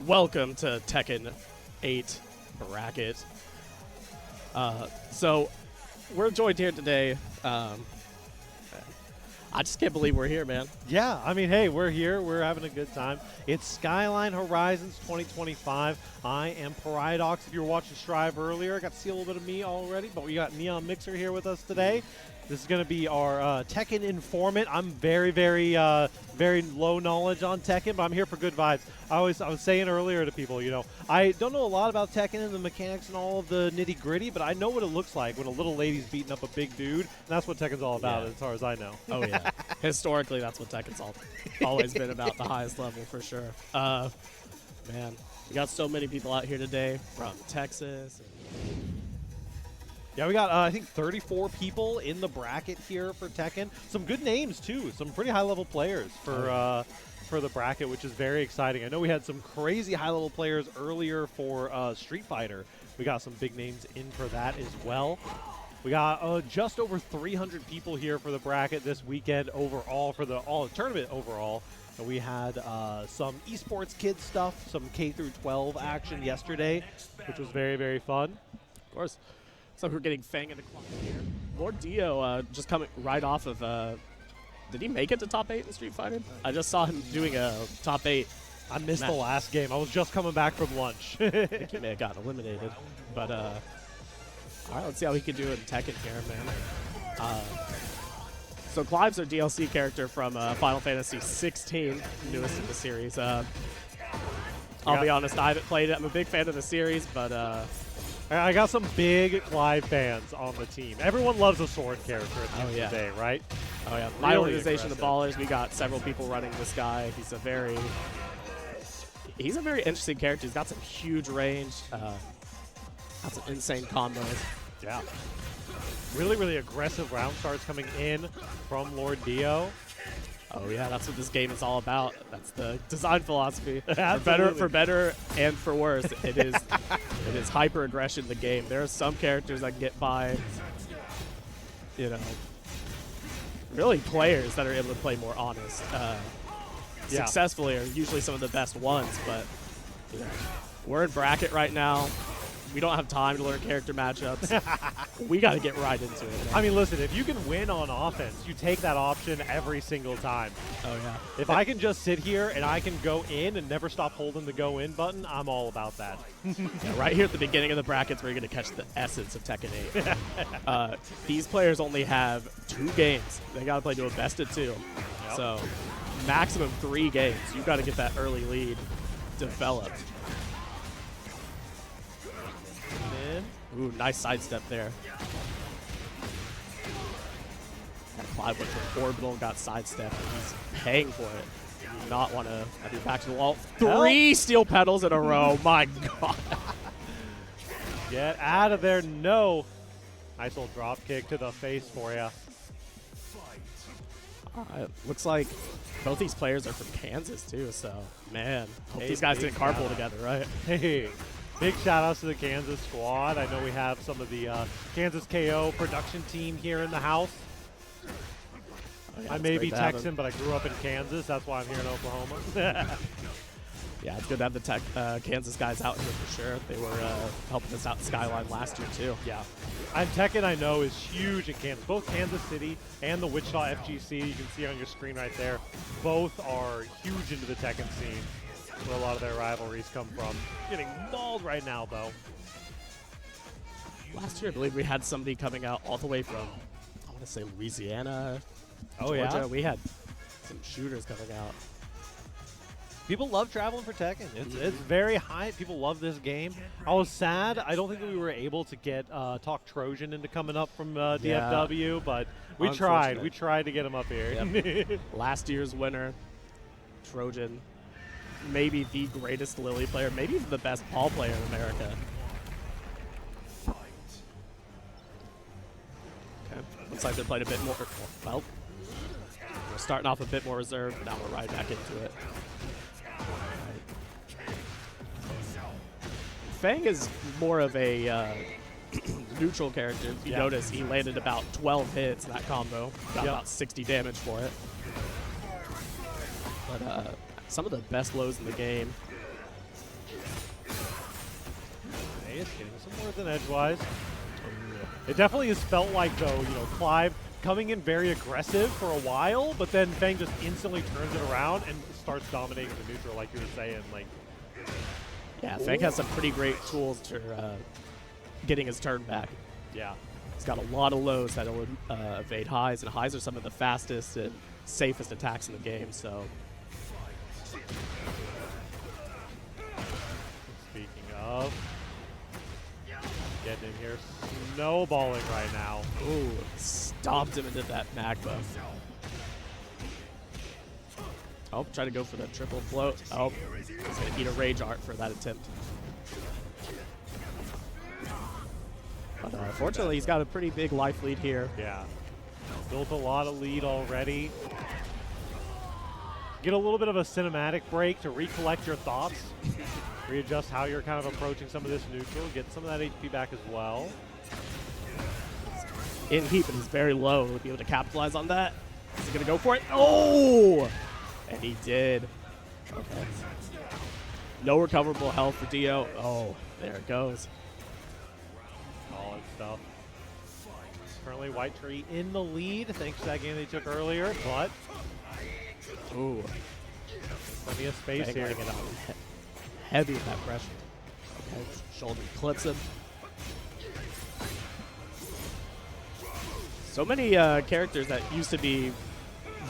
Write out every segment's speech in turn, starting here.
Welcome to Tekken 8 bracket. So we're joined here today. I just can't believe we're here, man. Yeah, I mean, hey, we're here. We're having a good time. It's Skyline Horizons 2025. I am Paradox. If you were watching Strive earlier, I got to see a little bit of me already, but we got Neon Mixer here with us today. This is going to be our Tekken informant. I'm very low knowledge on Tekken, but I'm here for good vibes. I was saying earlier to people, you know, I don't know a lot about Tekken and the mechanics and all of the nitty gritty, but I know what it looks like when a little lady's beating up a big dude, and that's what Tekken's all about, as far as I know. Oh yeah, historically that's what Tekken's always been about, the highest level for sure. Man, we got so many people out here today from Texas. Yeah, we got, I think, 34 people in the bracket here for Tekken. Some good names, too. Some pretty high-level players for the bracket, which is very exciting. I know we had some crazy high-level players earlier for Street Fighter. We got some big names in for that as well. We got just over 300 people here for the bracket this weekend overall, for the tournament overall. And we had some esports kids stuff, some K through 12 action yesterday, which was very fun. Of course. So we're getting Fang in the clock here. Lord Dio just coming right off of, did he make it to top 8 in Street Fighter? I just saw him doing a top 8. I missed the last game. I was just coming back from lunch. I think he may have gotten eliminated. But, all right, let's see how he can do it in Tekken here, man. So Clive's our DLC character from Final Fantasy 16, newest in the series. I'll be honest, I haven't played it. I'm a big fan of the series, but... I got some big Clive fans on the team. Everyone loves a sword character at the end of the day, right? Oh, yeah. My organization, the Ballers, we got several people running this guy. He's a very interesting character. He's got some huge range. Got some insane combos. Yeah. Really aggressive round starts coming in from Lord Dio. Oh yeah, that's what this game is all about. That's the design philosophy. For better and for worse, it is hyper aggression in the game. There are some characters that get by, you know, really players that are able to play more honest. Successfully are usually some of the best ones, but you know, we're in bracket right now. We don't have time to learn character matchups. We got to get right into it. Man. I mean, listen, if you can win on offense, you take that option every single time. Oh, yeah. If I can just sit here and I can go in and never stop holding the go in button, I'm all about that. Yeah, right here at the beginning of the brackets, we're going to catch the essence of Tekken 8. These players only have 2 games. They got to play to a best of 2. Yep. So maximum 3 games. You've got to get that early lead developed. Ooh, nice sidestep there. Clive went for orbital and got sidestep. He's paying for it. You do not want to have your back to the wall. 3 steel pedals in a row. My God. Get out of there. No. Nice little drop kick to the face for you. Looks like both these players are from Kansas, too. So, man, hope these guys didn't carpool together, right? Hey. Big shout-outs to the Kansas squad. I know we have some of the Kansas KO production team here in the house. Oh, yeah, I may be Texan, but I grew up in Kansas. That's why I'm here in Oklahoma. Yeah, it's good to have the Kansas guys out here for sure. They were helping us out in Skyline last year, too. Yeah. And Tekken, I know, is huge in Kansas. Both Kansas City and the Wichita FGC, you can see on your screen right there, both are huge into the Tekken scene. Where a lot of their rivalries come from. Getting mauled right now, though. Last year, I believe we had somebody coming out all the way from, I want to say, Louisiana, Georgia. Yeah? We had some shooters coming out. People love traveling for Tekken. It's very high. People love this game. I was sad. I don't think that we were able to get Talk Trojan into coming up from DFW, but we tried. We tried to get him up here. Yep. Last year's winner, Trojan. Maybe the greatest Lily player, maybe even the best Paul player in America. Okay, looks like they're playing a bit more, well, we're starting off a bit more reserved, now we're right back into it. Right. Fang is more of a neutral character. If you notice, he landed about 12 hits in that combo, got about 60 damage for it. But some of the best lows in the game. Dingus getting some more than edgewise. It definitely has felt like, though, you know, Clive coming in very aggressive for a while, but then Fang just instantly turns it around and starts dominating the neutral, like you were saying. Like, yeah, Fang has some pretty great tools for getting his turn back. Yeah. He's got a lot of lows that'll evade highs, and highs are some of the fastest and safest attacks in the game, so. Speaking of, getting in here, snowballing right now. Ooh, stomped him into that magma. Oh, try to go for the triple float. Oh, he's going to eat a rage art for that attempt. But fortunately, he's got a pretty big life lead here. Yeah. Built a lot of lead already. Get a little bit of a cinematic break to recollect your thoughts. Readjust how you're kind of approaching some of this neutral. Get some of that HP back as well. In heat, but he's very low. He'll be able to capitalize on that. Is he going to go for it? Oh! And he did. Okay. No recoverable health for Dio. Oh, there it goes. Solid stuff. Currently, Whitetree in the lead, thanks to that game they took earlier, but Ooh. plenty of space here. It on. Heavy with that pressure. Okay, shoulder clips him. So many characters that used to be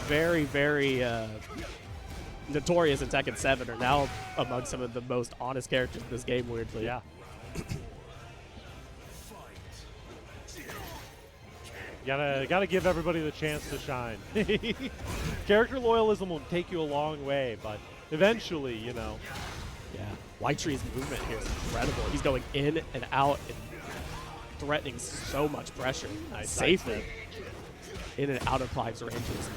very, very notorious in Tekken 7 are now among some of the most honest characters in this game, weirdly. Yeah. Gotta give everybody the chance to shine. Character loyalism will take you a long way, but eventually, you know. Yeah. Whitetree's movement here is incredible. He's going in and out and threatening so much pressure safely in and out of Clive's ranges.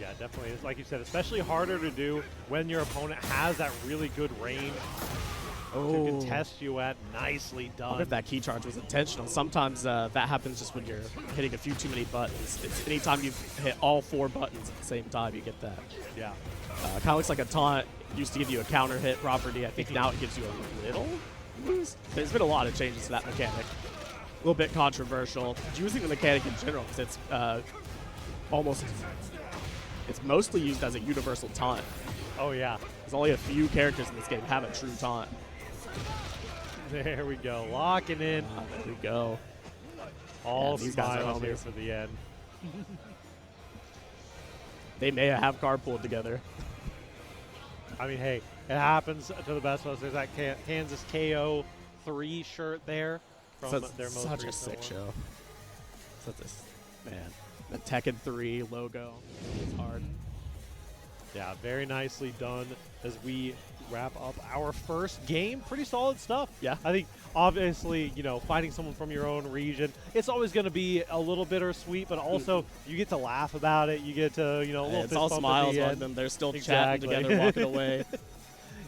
Yeah, definitely. It's like you said, especially harder to do when your opponent has that really good range to contest you at. Nicely done. If that key charge was intentional. Sometimes that happens just when you're hitting a few too many buttons. It's anytime you hit all 4 buttons at the same time, you get that. Yeah. Kind of looks like a taunt used to give you a counter hit property. I think now it gives you a little boost. There's been a lot of changes to that mechanic. A little bit controversial. Using the mechanic in general, because it's it's mostly used as a universal taunt. Oh, yeah. There's only a few characters in this game have a true taunt. There we go. Locking in. There we go. All these guys are smiles here homies. for the end. They may have carpooled together. I mean, hey, it happens to the best of us. There's that Kansas KO 3 shirt there from their most such a recent sick one. show. Such a, man, the Tekken 3 logo is hard. Yeah, very nicely done as we wrap up our first game. Pretty solid stuff. Yeah. I think, obviously, you know, fighting someone from your own region, it's always going to be a little bittersweet, but also you get to laugh about it. You get to, you know, a little It's all fist bump at smiles the on end. them. They're still Exactly. chatting together, walking away.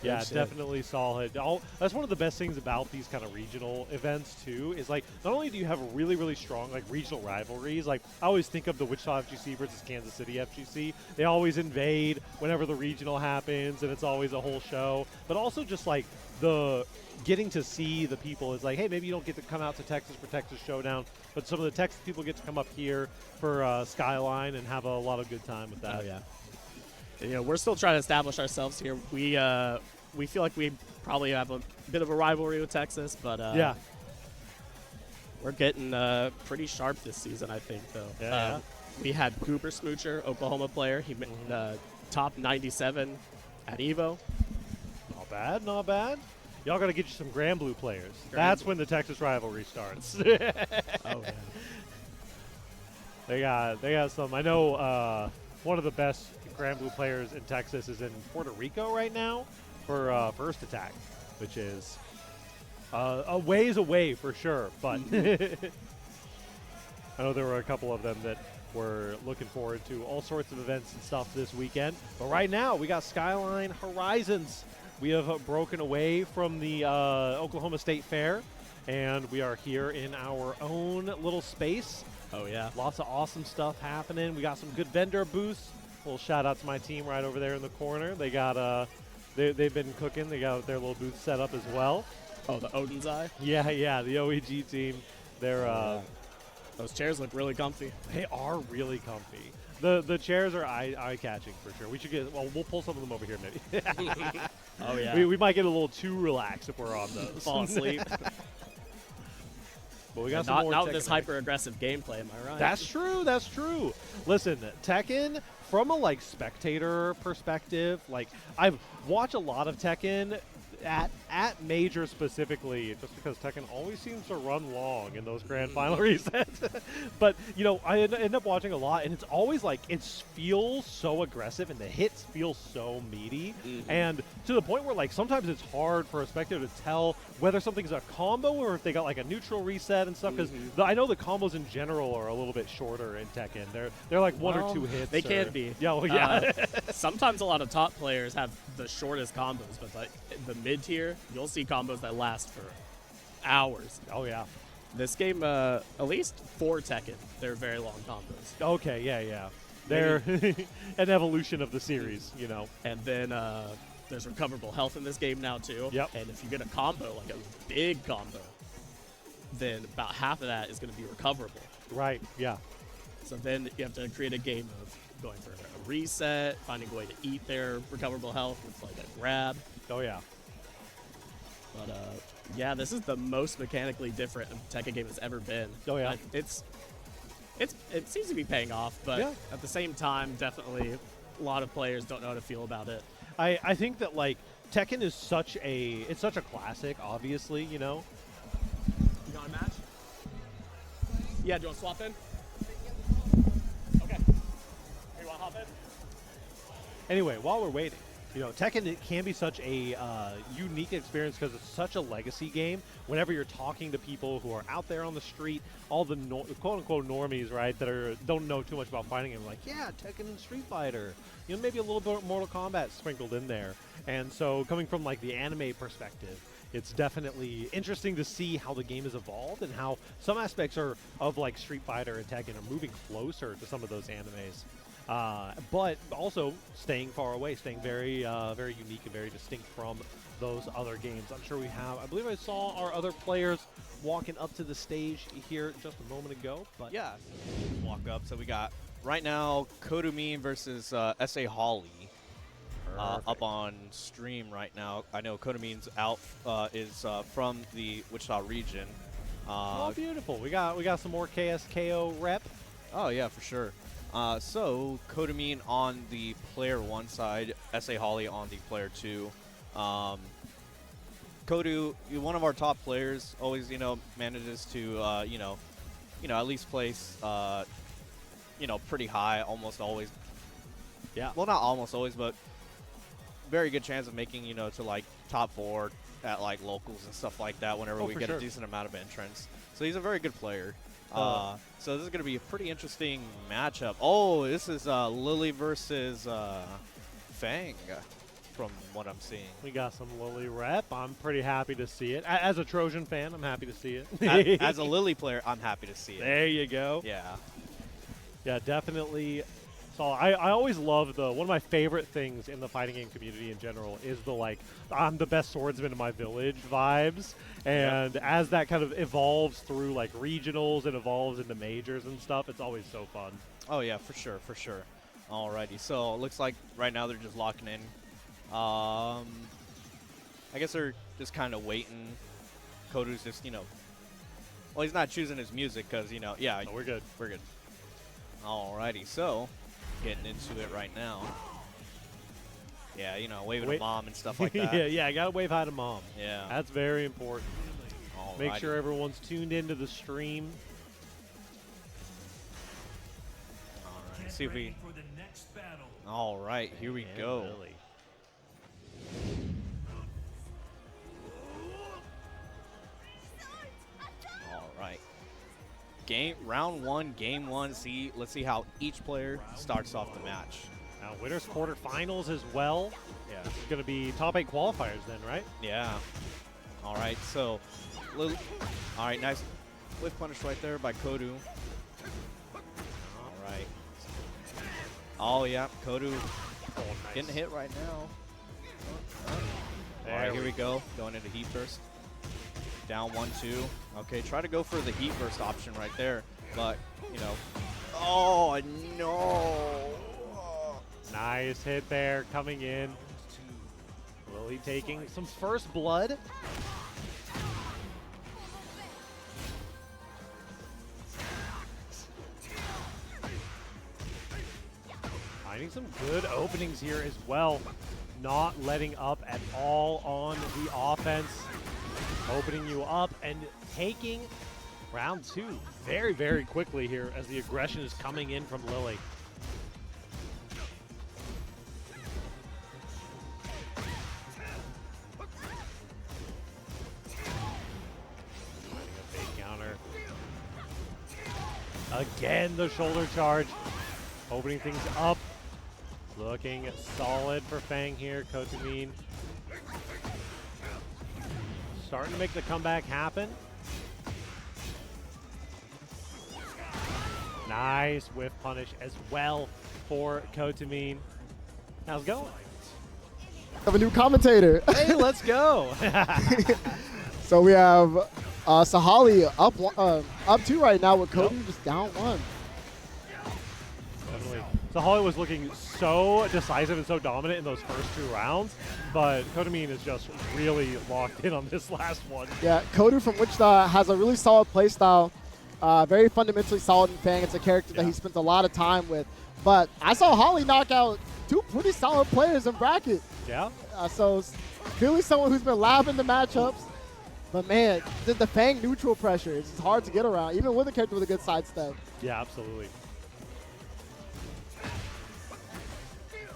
Yeah, Good shit. definitely solid. That's one of the best things about these kind of regional events, too, is, like, not only do you have really, really strong, like, regional rivalries, like, I always think of the Wichita FGC versus Kansas City FGC. They always invade whenever the regional happens, and it's always a whole show. But also just, like, the getting to see the people is like, hey, maybe you don't get to come out to Texas for Texas Showdown, but some of the Texas people get to come up here for Skyline and have a lot of good time with that. Oh, yeah. You know, we're still trying to establish ourselves here. We feel like we probably have a bit of a rivalry with Texas, but Yeah. we're getting pretty sharp this season, I think, though. Yeah. We had Cooper Smoocher, Oklahoma player. He top 97 at EVO. Not bad, not bad. Y'all got to get you some Grand Blue players. Grand That's Blue. when the Texas rivalry starts. Oh, yeah. They got some. I know one of the best Grand Blue players in Texas is in Puerto Rico right now for First Attack, which is a ways away for sure. But I know there were a couple of them that were looking forward to all sorts of events and stuff this weekend. But right now, we got Skyline Horizons. We have broken away from the Oklahoma State Fair, and we are here in our own little space. Oh, yeah. Lots of awesome stuff happening. We got some good vendor booths. A little shout out to my team right over there in the corner. They got They've been cooking. They got their little booth set up as well. Oh, the Odin's Eye? Yeah, yeah, the OEG team. They're those chairs look really comfy. they are really comfy. The chairs are eye-catching for sure. We should get, well, we'll pull some of them over here maybe. Oh, yeah. We might get a little too relaxed if we're on those. Fall asleep. But we got And some not more not Tekken with this hyper-aggressive gameplay, am I right? That's true. That's true. Listen, Tekken, from a like spectator perspective, like I've watched a lot of Tekken at Major specifically, just because Tekken always seems to run long in those grand final resets. But you know, I end up watching a lot, and it's always like it feels so aggressive, and the hits feel so meaty, and to the point where like sometimes it's hard for a spectator to tell whether something's a combo or if they got like a neutral reset and stuff. Because I know the combos in general are a little bit shorter in Tekken. They're like one or two hits. They can be. Yeah, well, yeah. Sometimes a lot of top players have the shortest combos, but like the mid tier, you'll see combos that last for hours. Oh yeah. This game, at least for Tekken, they're very long combos. Okay, yeah, yeah. They're an evolution of the series, you know. And then there's recoverable health in this game now too. Yep. And if you get a combo, like a big combo, then about half of that is going to be recoverable. Right, yeah. So then you have to create a game of going for a reset, finding a way to eat their recoverable health with like a grab. Oh yeah. But yeah, this is the most mechanically different a Tekken game has ever been. Oh yeah. It seems to be paying off, but yeah. At the same time, definitely a lot of players don't know how to feel about it. I think that like Tekken is such a classic, obviously, you know. You want a match? Yeah, do you want to swap in? Okay. You want to hop in? Anyway, while we're waiting, you know, Tekken, it can be such a unique experience because it's such a legacy game. Whenever you're talking to people who are out there on the street, all the quote-unquote normies, right, that don't know too much about fighting, and like, yeah, Tekken and Street Fighter, you know, maybe a little bit of Mortal Kombat sprinkled in there. And so coming from like the anime perspective, it's definitely interesting to see how the game has evolved and how some aspects of like Street Fighter and Tekken are moving closer to some of those animes. But also staying far away, staying very very unique and very distinct from those other games. I'm sure we have, I believe I saw our other players walking up to the stage here just a moment ago. But yeah, walk up. So we got right now Kotumine versus SaHolly up on stream right now. I know Kotumine's out is from the Wichita region. Oh, beautiful. We got some more KSKO rep. Oh yeah, for sure. So Kotumine on the player 1 side, SaHolly on the player 2. Kodu, one of our top players, always manages to at least place pretty high, almost always. Yeah. Well, not almost always, but very good chance of making to like top 4 at like locals and stuff like that whenever we get a decent amount of entrance. So he's a very good player. So this is going to be a pretty interesting matchup. Oh, this is Lily versus Fang, from what I'm seeing. We got some Lily rep. I'm pretty happy to see it. As a Trojan fan, I'm happy to see it. As a Lily player, I'm happy to see it. There you go. Yeah. Yeah, definitely. So I always love one of my favorite things in the fighting game community in general is the like, I'm the best swordsman in my village vibes. And as that kind of evolves through like regionals and evolves into majors and stuff, it's always so fun. Oh yeah, for sure, for sure. Alrighty, so it looks like right now they're just locking in. I guess they're just kind of waiting. Kodu's just, well, he's not choosing his music because, yeah. No, we're good. We're good. Alrighty, so getting into it right now. Yeah, waving to mom and stuff like that. yeah, I gotta wave hi to mom. Yeah. That's very important. Alrighty. Make sure everyone's tuned into the stream. Alright, see if we... Alright, here we go. Lily. Alright. Round 1, game 1. Let's see how each player starts off the match. Now, winners quarterfinals as well. Yeah, it's going to be top 8 qualifiers then, right? Yeah. All right, so, all right, nice lift punish right there by Kodu. All right. Oh, yeah, Kodu getting hit right now. here we go. Going into heat burst. Down 1-2. Okay, try to go for the heat burst option right there. But, you know. Oh, no. Nice hit there coming in. Lily taking some first blood. Finding some good openings here as well. Not letting up at all on the offense. Opening you up and taking round 2 very, very quickly here as the aggression is coming in from Lily. Again, the shoulder charge, opening things up. Looking solid for Fang here, Kotumine. Starting to make the comeback happen. Nice whiff punish as well for Kotumine. How's it going? I have a new commentator. Hey, let's go. So we have SaHolly up 2 right now with Cody just down 1. Definitely. SaHolly was looking so decisive and so dominant in those first 2 rounds, but Kotumine is just really locked in on this last one. Yeah, Kodu from Wichita has a really solid playstyle, very fundamentally solid in Fang. It's a character that he spent a lot of time with. But I saw Holly knock out 2 pretty solid players in bracket. Yeah. So clearly someone who's been labbing the matchups. But man, the Fang neutral pressure is hard to get around, even with a character with a good sidestep. Yeah, absolutely.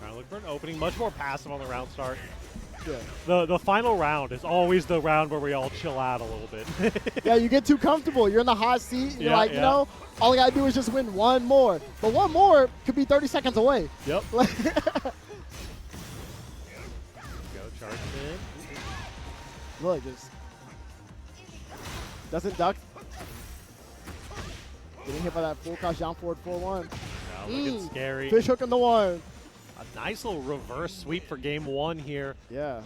Trying to look for an opening, much more passive on the round start. Yeah. The final round is always the round where we all chill out a little bit. Yeah, you get too comfortable. You're in the hot seat. And you're like, you know, all I got to do is just win 1 more. But 1 more could be 30 seconds away. Yep. Go charging in. Look, just doesn't duck. Getting hit by that full crouch down forward 4-1. Yeah, looking scary. Fish hook on the 1. A nice little reverse sweep for game 1 here. Yeah.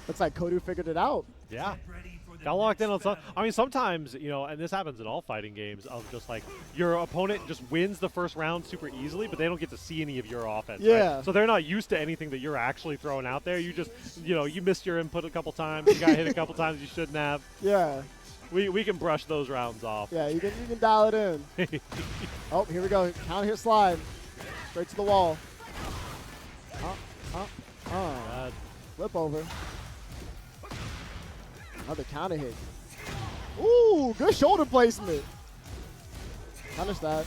Looks like Kodu figured it out. Yeah. Got locked in on some. I mean, sometimes, you know, and this happens in all fighting games, of just like your opponent just wins the first round super easily, but they don't get to see any of your offense. Yeah. Right? So they're not used to anything that you're actually throwing out there. You just, you know, you missed your input a couple times. You got hit a couple times you shouldn't have. Yeah. We can brush those rounds off. Yeah, you can dial it in. Oh, here we go. Counter hit slide. Straight to the wall. Flip over. Another counter hit. Ooh, good shoulder placement. Punish that.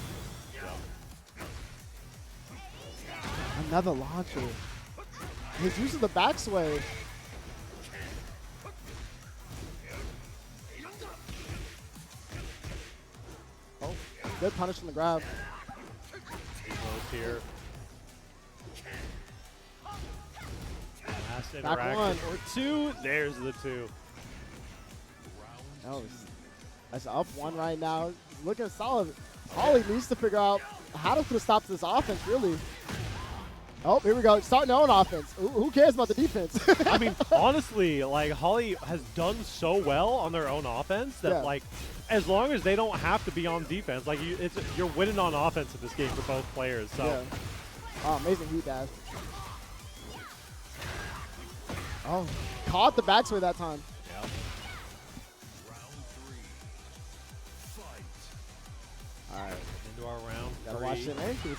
Another launcher. He's using the back sway. Oh, good punish from the grab. Close here. Last Back interaction 1. or 2. There's the 2. That's up 1 right now. Looking solid. Holly needs to figure out how to put a stop to this offense, really. Oh, here we go. Starting their own offense. Who cares about the defense? I mean, honestly, like, Holly has done so well on their own offense that, like, as long as they don't have to be on defense, like, you're winning on offense in this game for both players. So. Yeah. Oh, amazing heat dash. Oh, caught the backsway that time. Yeah. All right. Into our round. Gotta 3. watch them ankles.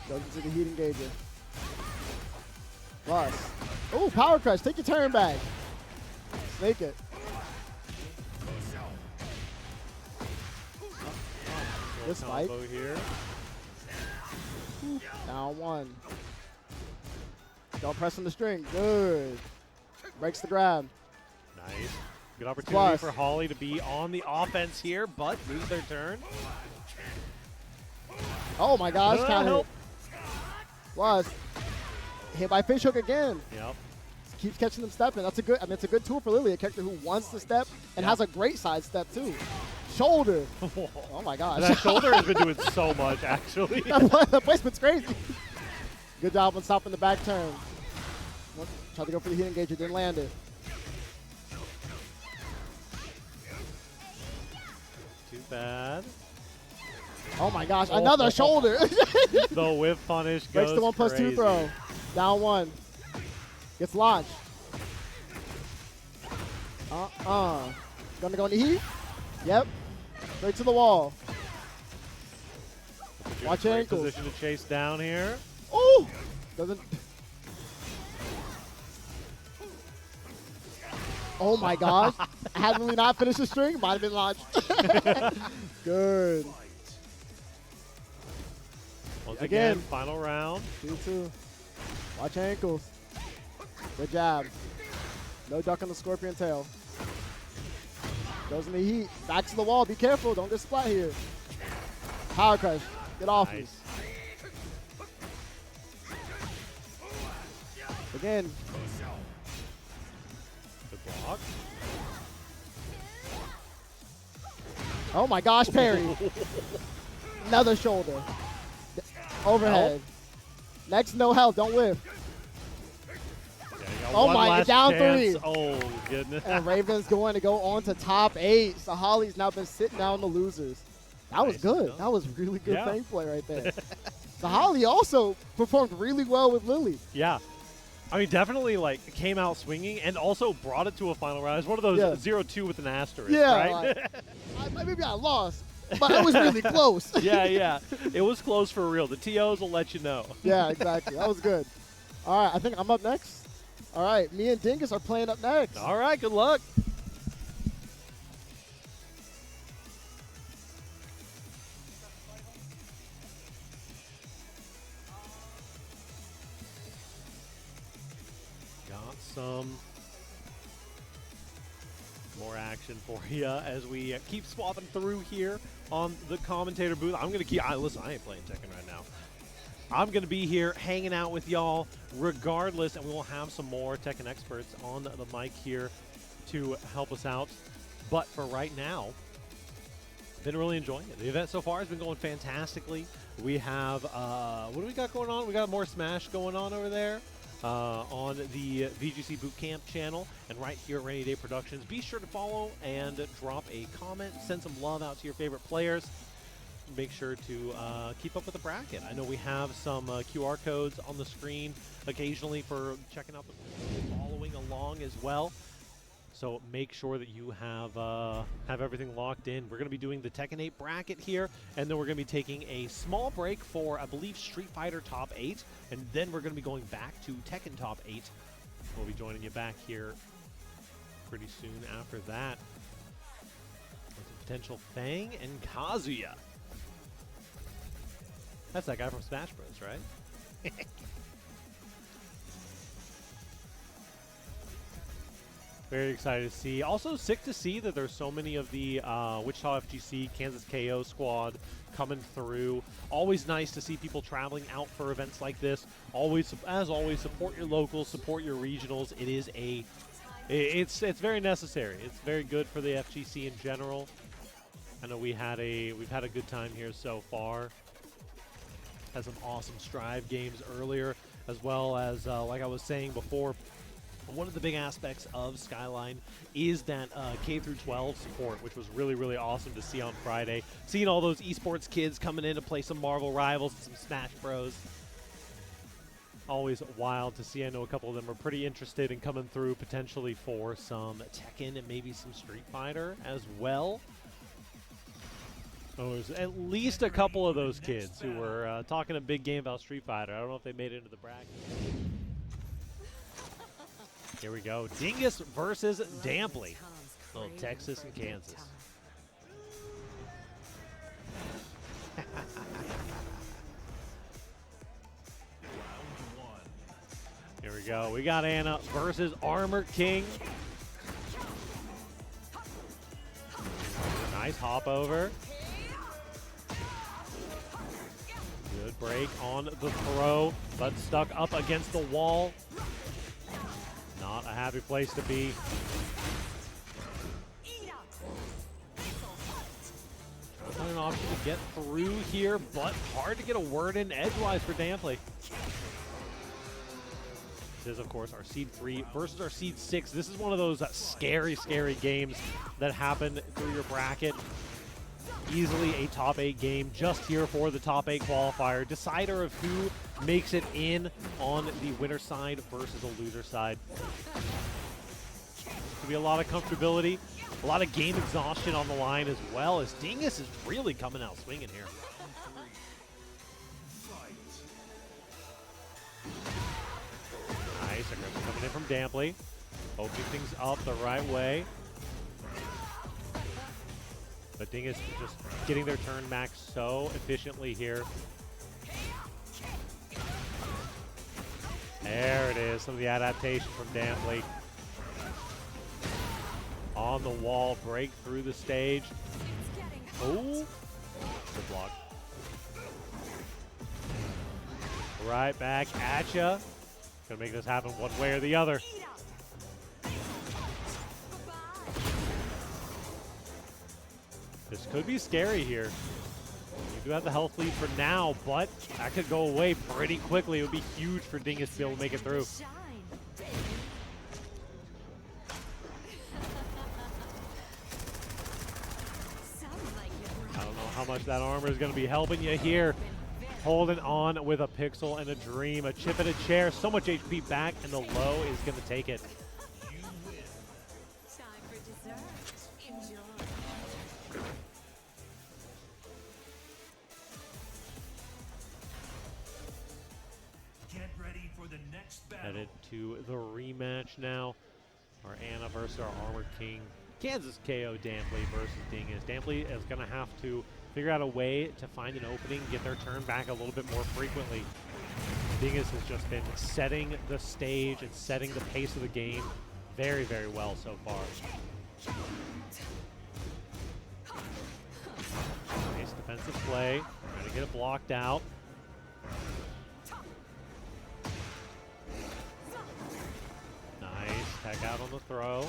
Goes into the heat engager. Plus. Oh, power crush. Take your turn back. Snake it. This fight. Here. Down 1. Don't press on the string. Good. Breaks the grab. Nice. Good opportunity for Holly to be on the offense here, but lose their turn. Oh my gosh, counter. Help. Plus, hit by fish hook again. Yep. Keeps catching them stepping. That's a good. I mean, it's a good tool for Lily, a character who wants to step and has a great side step too. Shoulder. Oh my gosh. That shoulder has been doing so much, actually. The placement's crazy. Good job on stopping the back turn. Tried to go for the heat engager, didn't land it. Too bad. Oh my gosh, another shoulder. The whip punish Breaks goes the 1+2 crazy. throw. Down 1. Gets launched. Gonna go in the heat. Yep. Straight to the wall. Watch your Great ankles. position to chase down here. Oh! Doesn't. Oh my gosh. Had we not finished the string, might have been launched. Good. Once Again. again, final round. 2-2. Watch your ankles. Good jab. No duck on the scorpion tail. Goes in the heat. Back to the wall. Be careful. Don't get splat here. Power crush. Get off me. Nice. Again. Good block. Oh my gosh, parry. Another shoulder. Overhead. Next, no help. Don't whiff. Yeah, you got Oh one my, last down chance. 3. Oh, goodness. Uh-huh. And Raven's going to go on to top 8. SaHolly's now been sitting down the losers. That was Nice good. enough. That was really good Yeah. Fang play right there. SaHolly also performed really well with Lily. Yeah. I mean, definitely, like, came out swinging and also brought it to a final round. It's one of those Yeah. 0-2 with an asterisk, Yeah, right? Maybe I lost, but it was really close. yeah. It was close for real. The TOs will let you know. Yeah, exactly. That was good. All right, I think I'm up next. All right, me and Dingus are playing up next. All right, good luck. Got some more action for you as we keep swapping through here on the commentator booth. I'm going to keep, listen, I ain't playing Tekken right now. I'm going to be here hanging out with y'all regardless, and we will have some more Tekken experts on the mic here to help us out. But for right now, been really enjoying it. The event so far has been going fantastically. We have, what do we got going on? We got more Smash going on over there on the VGC Bootcamp channel and right here at Rainy Day Productions. Be sure to follow and drop a comment. Send some love out to your favorite players. Make sure to keep up with the bracket. I know we have some QR codes on the screen occasionally for checking out the following along as well. So make sure that you have everything locked in. We're going to be doing the Tekken 8 bracket here, and then we're going to be taking a small break for, I believe, Street Fighter Top 8, and then we're going to be going back to Tekken Top 8. We'll be joining you back here pretty soon after that. With a potential Fang and Kazuya. That's that guy from Smash Bros, right? Very excited to see. Also sick to see that there's so many of the Wichita FGC, Kansas KO squad coming through. Always nice to see people traveling out for events like this. Always, as always, support your locals, support your regionals. It is it's very necessary. It's very good for the FGC in general. I know we've had a good time here so far. Had some awesome Strive games earlier, as well as like I was saying before. One of the big aspects of Skyline is that K-12 support, which was really, really awesome to see on Friday. Seeing all those esports kids coming in to play some Marvel Rivals and some Smash Bros. Always wild to see. I know a couple of them are pretty interested in coming through potentially for some Tekken and maybe some Street Fighter as well. Oh, there's at least a couple of those kids who were talking a big game about Street Fighter. I don't know if they made it into the bracket. Here we go. Dingus versus Dampley. Little Texas and Kansas. Here we go. We got Anna versus Armor King. Nice hop over. Good break on the throw, but stuck up against the wall. Not a happy place to be. Not an option to get through here, but hard to get a word in edgewise for Dampley. This is, of course, our Seed 3 versus our Seed 6. This is one of those scary, scary games that happen through your bracket. Easily a top 8 game just here for the top 8 qualifier. Decider of who makes it in on the winner side versus a loser side. Could be a lot of comfortability, a lot of game exhaustion on the line, as well as Dingus is really coming out swinging here. Nice, aggressive coming in from Dampley. Opening things up the right way. But Dingus just getting their turn back so efficiently here. There it is, some of the adaptation from Dampley. On the wall, break through the stage. Oh, good block. Right back at ya. Gonna make this happen one way or the other. This could be scary here. You do have the health lead for now, but that could go away pretty quickly. It would be huge for Dingus to be able to make it through. I don't know how much that armor is going to be helping you here. Holding on with a pixel and a dream, a chip and a chair, so much HP back, and the low is going to take it. Headed to the rematch now. Our Anna versus our Armored King. Kansas KO Dampley versus Dingus. Dampley is going to have to figure out a way to find an opening, get their turn back a little bit more frequently. Dingus has just been setting the stage and setting the pace of the game very, very well so far. Nice defensive play. Trying to get it blocked out. Nice. Tech out on the throw.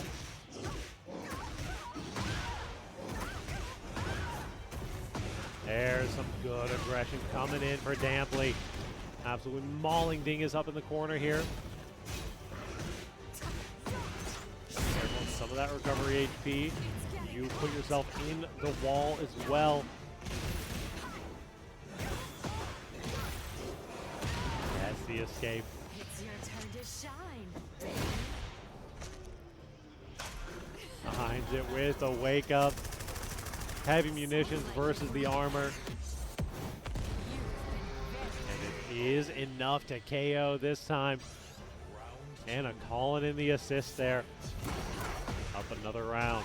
There's some good aggression coming in for Dampley. Absolutely mauling Dingus up in the corner here. Careful some of that recovery HP. You put yourself in the wall as well. That's the escape. It's your turn to shine. Behind it with the wake up. Heavy munitions versus the armor. And it is enough to KO this time. Anna calling in the assist there. Up another round.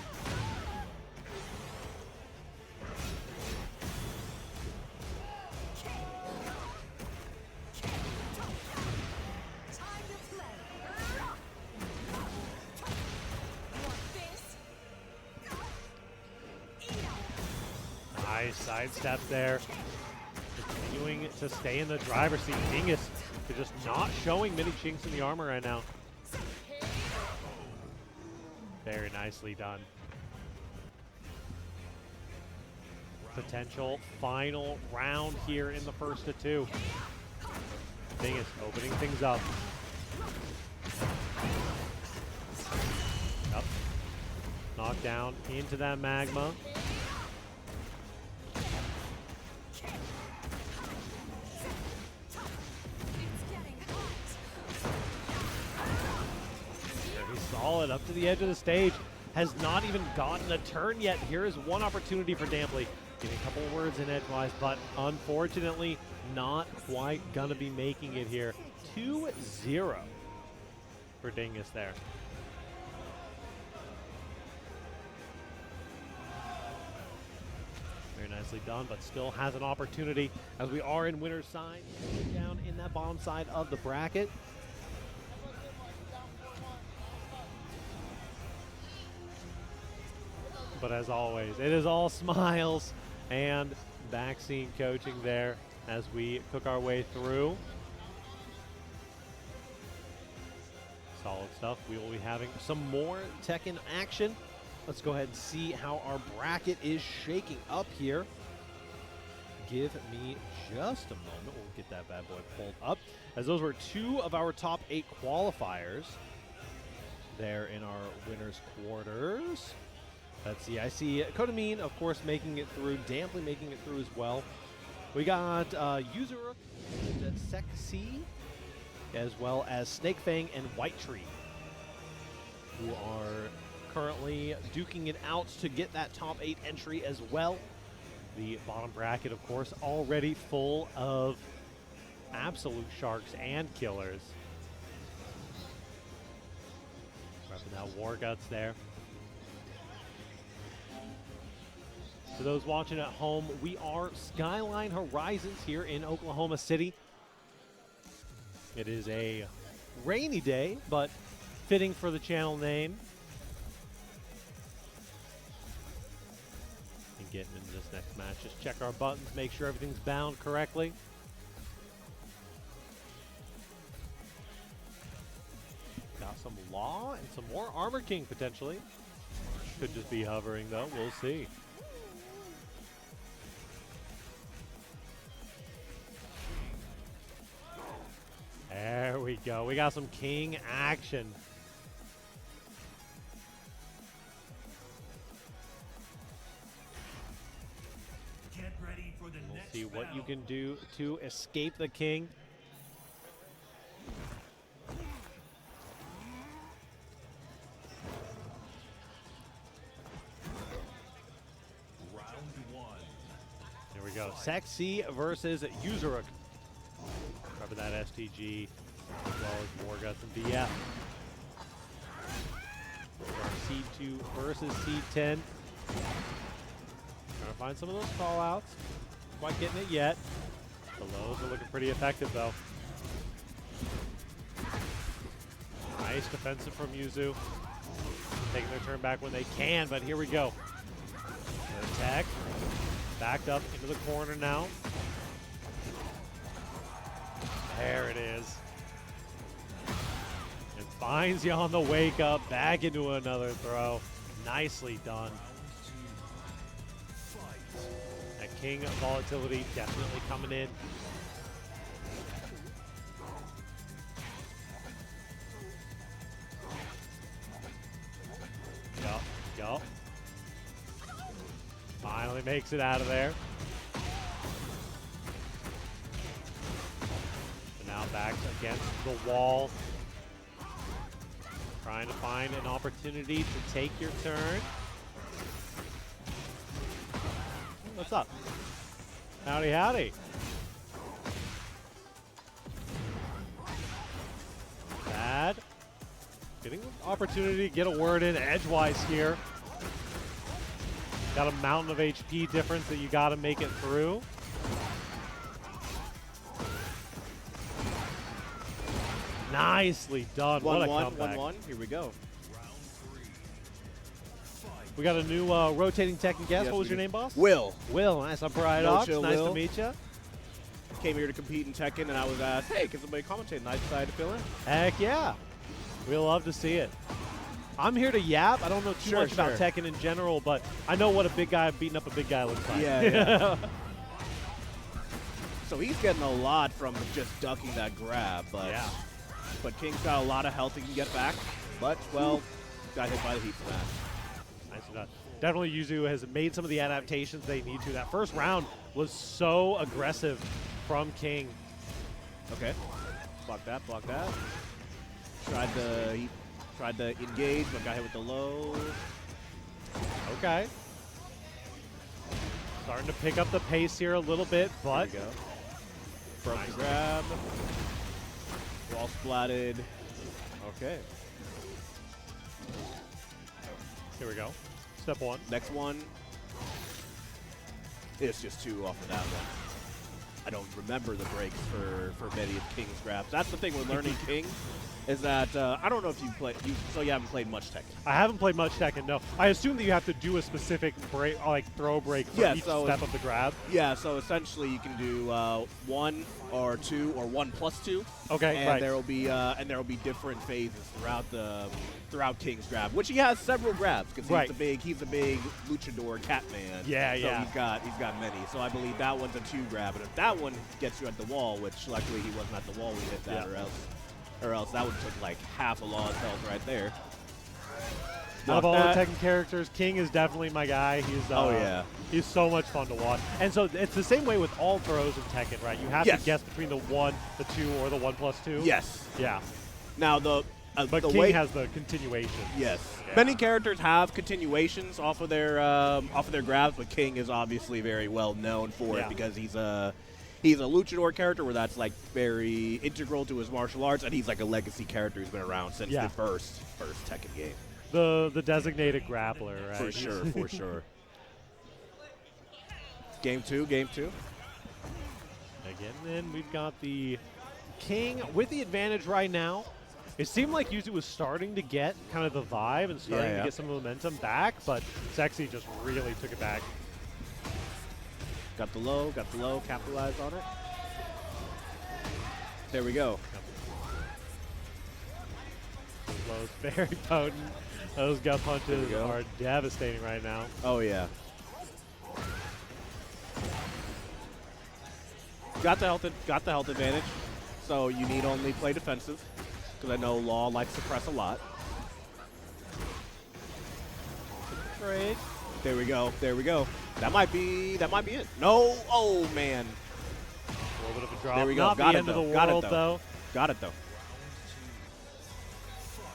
Nice sidestep there. Continuing to stay in the driver's seat. Dingus is just not showing many chinks in the armor right now. Very nicely done. Potential final round here in the first of two. Dingus opening things up. Up. Knocked down into that magma. Solid up to the edge of the stage. Has not even gotten a turn yet. Here is one opportunity for Dampley. Getting a couple of words in edgewise, but unfortunately not quite gonna be making it here. 2-0 for Dingus there. Very nicely done, but still has an opportunity as we are in winner's side. Down in that bottom side of the bracket. But as always, it is all smiles and backseat coaching there as we cook our way through. Solid stuff. We will be having some more Tekken action. Let's go ahead and see how our bracket is shaking up here. give me just a moment. We'll get that bad boy pulled up, as those were 2 of our top 8 qualifiers there in our winners quarters. Let's see. I see Kotumine, of course, making it through. Dampley making it through as well. We got Yuzuruk and SekC, as well as SnakeFang and Whitetree, who are currently duking it out to get that top 8 entry as well. The bottom bracket, of course, already full of absolute sharks and killers. Repping out Warguts there. For those watching at home, we are Skyline Horizons here in Oklahoma City. It is a rainy day, but fitting for the channel name. And getting into this next match, just check our buttons, make sure everything's bound correctly. Got some Law and some more Armor King potentially. Could just be hovering though, we'll see. There we go. We got some King action. Get ready for the We'll next see what you battle. can do to escape the King. Round 1. Here we go. SekC versus Yuzuruk. Cover that STG as well as Warguts and BF. Seed 2 versus Seed 10. Trying to find some of those call outs. Quite getting it yet. The lows are looking pretty effective though. Nice defensive from Yuzu. Taking their turn back when they can, but here we go. Their attack. Backed up into the corner now. There it is. And finds you on the wake up, back into another throw. Nicely done. That King volatility definitely coming in. Go. Finally makes it out of there. Now back against the wall. Trying to find an opportunity to take your turn. What's up? Howdy, howdy. Bad. Getting an opportunity to get a word in edgewise here. Got a mountain of HP difference that you got to make it through. Nicely done. What a comeback. 1-1. Here we go. We got a new rotating Tekken guest. Yes, What was we your do. name, boss? Will. Will. Nice. I'm Brian No Ox. chill, Nice Will. to meet you. Came here to compete in Tekken, and I was asked, hey, can somebody commentate? And I decided to fill in. Heck yeah. We love to see it. I'm here to yap. I don't know too much about Tekken in general, but I know what a big guy beating up a big guy looks like. Yeah. So he's getting a lot from just ducking that grab, but Yeah. but King's got a lot of health he can get back. But, well, got hit by the heat smash. Nicely done. Definitely Yuzu has made some of the adaptations they need to. That first round was so aggressive from King. Okay. Block that, block that. He tried to engage, but got hit with the low. Okay. Starting to pick up the pace here a little bit, but There we go. Broke the grab. Wall splatted. Okay. here we go. Step 1. Next one. It's just 2 off of that one. I don't remember the breaks for many of King's grabs. That's the thing with learning King. is that I don't know if you've played. So you haven't played much Tekken. I haven't played much Tekken, no. I assume that you have to do a specific break, like throw break for Yeah, each so step of the grab. Yeah, so essentially you can do 1 or 2 or 1+2. Okay, and right. there will be different phases throughout King's grab, which he has several grabs because he's a big luchador cat man. Yeah, so yeah. he's got many. So I believe that one's a 2 grab, and if that one gets you at the wall, which luckily he wasn't at the wall, we hit that, or else that would took like half a law's health right there. Out of all the Tekken characters, King is definitely my guy. He's he's so much fun to watch. And so it's the same way with all throws in Tekken, right? You have to guess between the 1, the 2, or the 1+2. Yes. Yeah. Now but the King has the continuation. Yes. Yeah. Many characters have continuations off of their grabs, but King is obviously very well known for it because he's a luchador character where that's like very integral to his martial arts, and he's like a legacy character who's been around since the first Tekken game. The designated grappler, right? For sure, for sure. Game 2. Again, then we've got the King with the advantage right now. It seemed like Yuzu was starting to get kind of the vibe and starting to get some momentum back, but SekC just really took it back. Got the low, capitalized on it. There we go. Low is very potent. Those gut punches are devastating right now. Oh, yeah. Got the health advantage, so you need only play defensive, because I know Law likes to press a lot. Great. There we go. That might be it. No, oh man. A little bit of a drop. There we go. Not Got the it end of though. the Got world, it though. Got it though.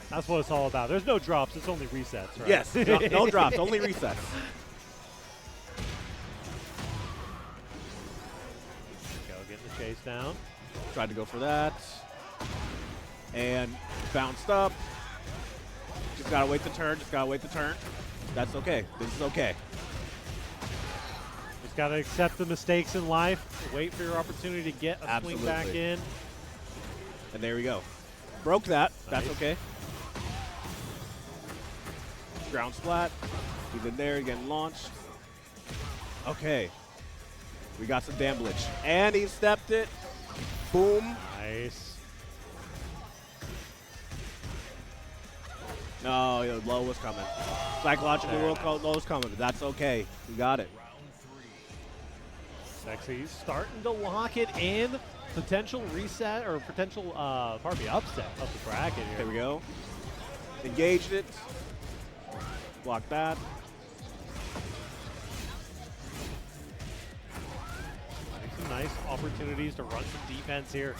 That's what it's all about. There's no drops. It's only resets, right? Yes. No drops. Only resets. Go get the chase down. Tried to go for that. And bounced up. Just gotta wait the turn. That's okay. This is okay. Just gotta accept the mistakes in life. Wait for your opportunity to get a swing back in. And there we go. Broke that. Nice. That's okay. Ground splat. He's in there getting launched. Okay. We got some damage. And he stepped it. Boom. Nice. No, the low was coming. Psychological low was coming, but that's okay. We got it. SekC starting to lock it in. Potential reset or potential upset of the bracket here. There we go. Engaged it. Block that. Some nice opportunities to run some defense here.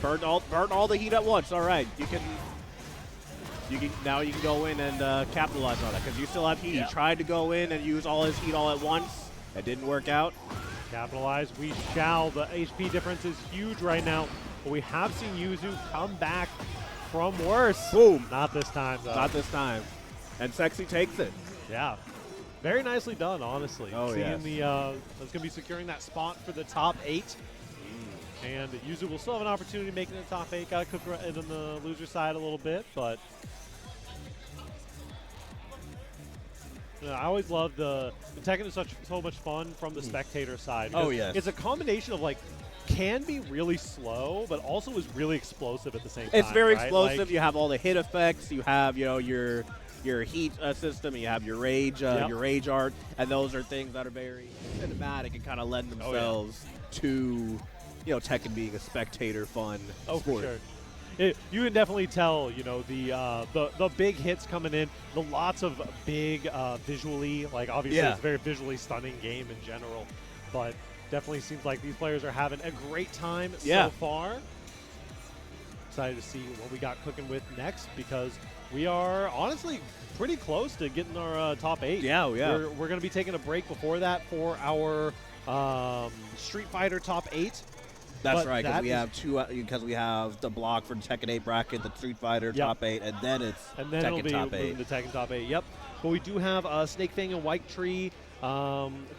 Burn all the heat at once. All right, now you can go in and capitalize on that because you still have heat. He tried to go in and use all his heat all at once. It didn't work out. Capitalize. We shall. The HP difference is huge right now, but we have seen Yuzu come back from worse. Boom. Not this time, though. Not this time. And SekC takes it. Yeah. Very nicely done, honestly. Oh, Seeing yes. that's going to be securing that spot for the top 8. And Yuzu will still have an opportunity to make it in the top 8. Got to cook it on the loser side a little bit, but I always love the Tekken is so much fun from the spectator side. Oh, yes. It's a combination of can be really slow, but also is really explosive at the same time. It's very right? explosive. You have all the hit effects. You have your heat system. You have your rage art, and those are things that are very cinematic and kind of lend themselves to Tekken being a spectator fun sport. For sure. You can definitely tell, the big hits coming in, the lots of big visually, obviously it's a very visually stunning game in general, but definitely seems like these players are having a great time so far. Excited to see what we got cooking with next because we are honestly pretty close to getting our top 8. Yeah. We're going to be taking a break before that for our Street Fighter top 8. That's right, because we have the block for the Tekken 8 bracket, the Street Fighter top 8, and then it's Tekken top 8. The Tekken top 8. Yep. But we do have SnakeFang and Whitetree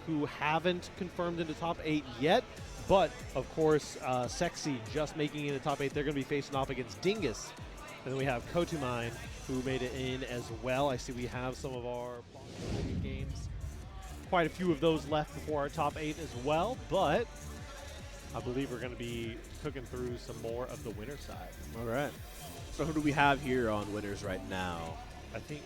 who haven't confirmed into top 8 yet, But, of course, SekC just making it in the top 8. They're going to be facing off against Dingus. And then we have Kotumine, who made it in as well. I see we have some of our games. Quite a few of those left before our top 8 as well. But I believe we're going to be cooking through some more of the winner side. All right. So who do we have here on winners right now? I think...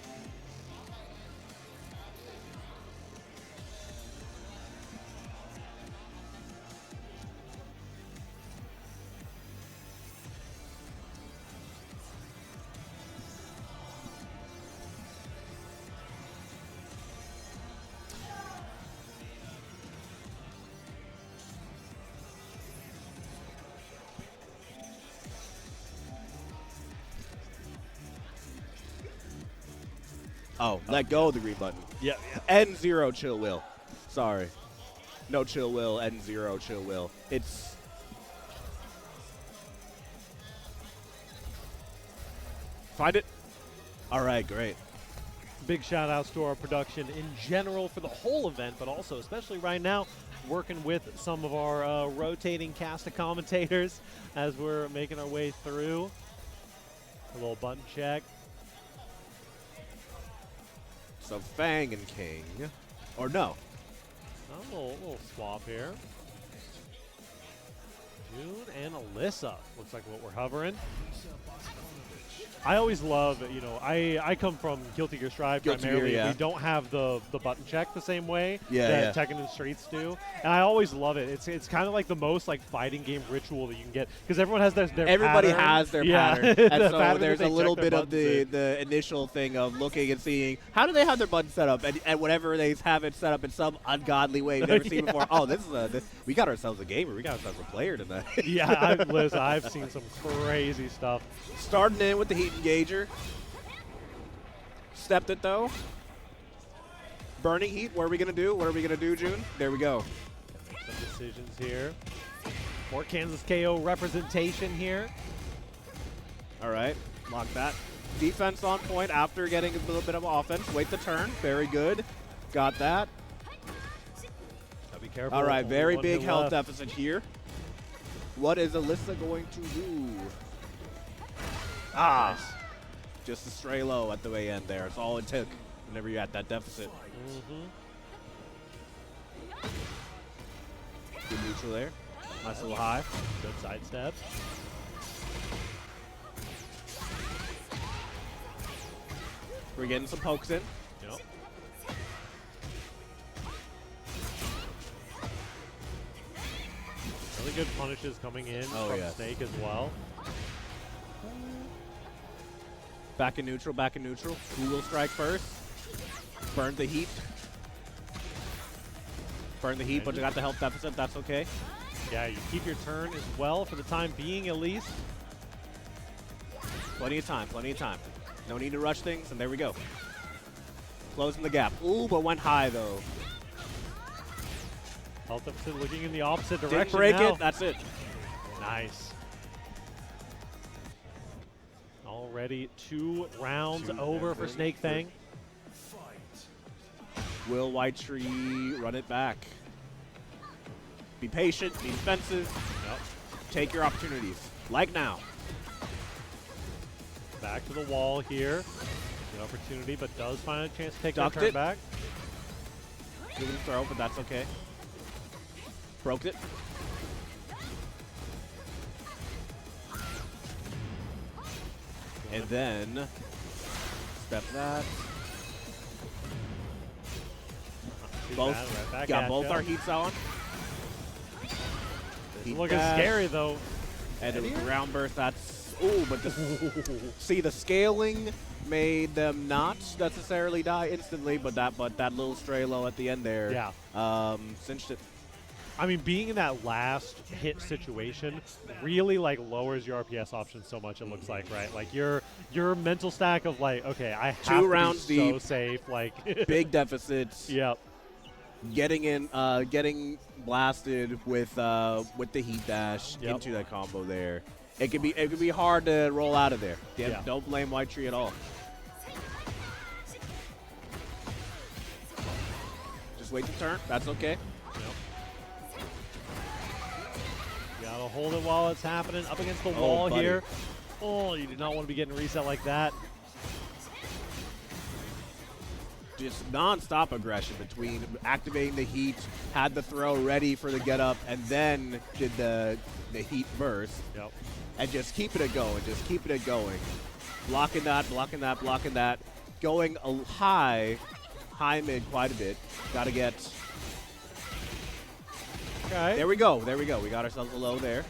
Oh, let go of the green button. Yeah. N0 chill will. Sorry. No chill will, N0 chill will. It's... Find it. All right, great. Big shout outs to our production in general for the whole event, but also, especially right now, working with some of our rotating cast of commentators as we're making our way through. A little button check. So Fang and King. Or no. Oh, a little swap here. June and Alyssa. Looks like what we're hovering. I always love, you know, I come from Guilty Gear Strive primarily. Gear, yeah. We don't have the button check the same way Yeah, that Tekken and Streets do. And I always love it. It's kind of like the most like fighting game ritual that you can get because everyone has their Everybody pattern. has their Yeah. pattern. And The so pattern there's that a they little check their bit of buttons in. the initial thing of looking and seeing how do they have their button set up and whatever they have it set up in some ungodly way we've never seen before. Oh, this is we got ourselves a gamer. We got ourselves a player tonight. Yeah, listen, I've seen some crazy stuff. Starting in with the heat engager. Stepped it though. Burning heat. What are we gonna do? What are we gonna do, June? There we go. Some decisions here. More Kansas KO representation here. All right, lock that. Defense on point after getting a little bit of offense. Wait the turn. Very good. Got that. Gotta be careful. All right, Only very one big hit health left. deficit here. What is Alyssa going to do? Nice. Just a stray low at the way end there. It's all it took whenever you're at that deficit. Good neutral there. Nice little high. Good sidestep. We're getting some pokes in. Yep. Really good punishes coming in from yes. Snake as well. Back in neutral, back in neutral. Who will strike first? Burn the heat. Burn the heat, but you got the health deficit. That's okay. Yeah, you keep your turn as well for the time being at least. Plenty of time, plenty of time. No need to rush things, and there we go. Closing the gap. Ooh, but went high, though. Health deficit looking in the opposite Didn't direction break now. it. That's it. Nice. Already 2 rounds over for SnakeFang. Will Whitetree run it back? Be patient, be defensive. Yep. Take your opportunities. Like now. Back to the wall here. Good opportunity, but does find a chance to take Ducked that turn it. back. Good throw, but that's okay. Broke it. And then step that. Too Both bad, right back got at both ya. our heats on. This Heat is looking dash. scary though. And a ground burst. That's but see the scaling made them not necessarily die instantly, but that little stray low at the end there, cinched it. I mean, being in that last hit situation really like lowers your RPS options so much. It looks like, right? Like your mental stack of like, okay, I have 2 to rounds be so deep. safe. Like Big deficits. Yep. Getting blasted with the heat dash Yep. into that combo there. It could be hard to roll out of there. Yeah. Don't blame Whitetree at all. Just wait the turn. That's okay. Yep. Gonna hold it while it's happening. Up against the Oh, wall buddy. here. Oh, you do not want to be getting reset like that. Just non-stop aggression between activating the heat, had the throw ready for the get up, and then did the heat burst, Yep. and just keeping it going, blocking that, blocking that, going a high mid quite a bit. Got to get. Okay. There we go. We got ourselves a low there.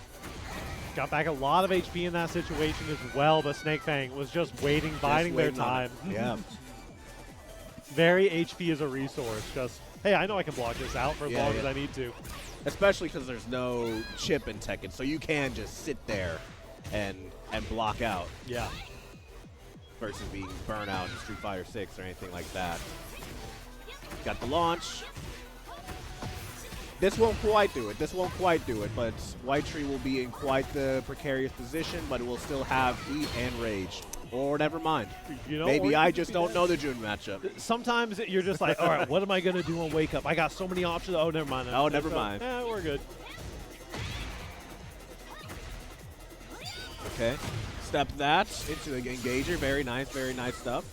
Got back a lot of HP in that situation as well, but SnakeFang was just waiting, biding their waiting on time. it. Yeah. Very HP as a resource. Just, hey, I know I can block this out for as Yeah, long yeah. as I need to. Especially because there's no chip in Tekken, so you can just sit there and block out Yeah. versus being burnout in Street Fighter 6 or anything like that. Got the launch. This won't quite do it, but Whitetree will be in quite the precarious position, but it will still have heat and rage. Or never mind. You know, Maybe or I you could just be don't dead. know the June matchup. Sometimes you're just like, all right, what am I going to do on Wake Up? I got so many options. Oh, never mind. Oh, never mind. We're good. Okay. Step that into the engager. Very nice stuff.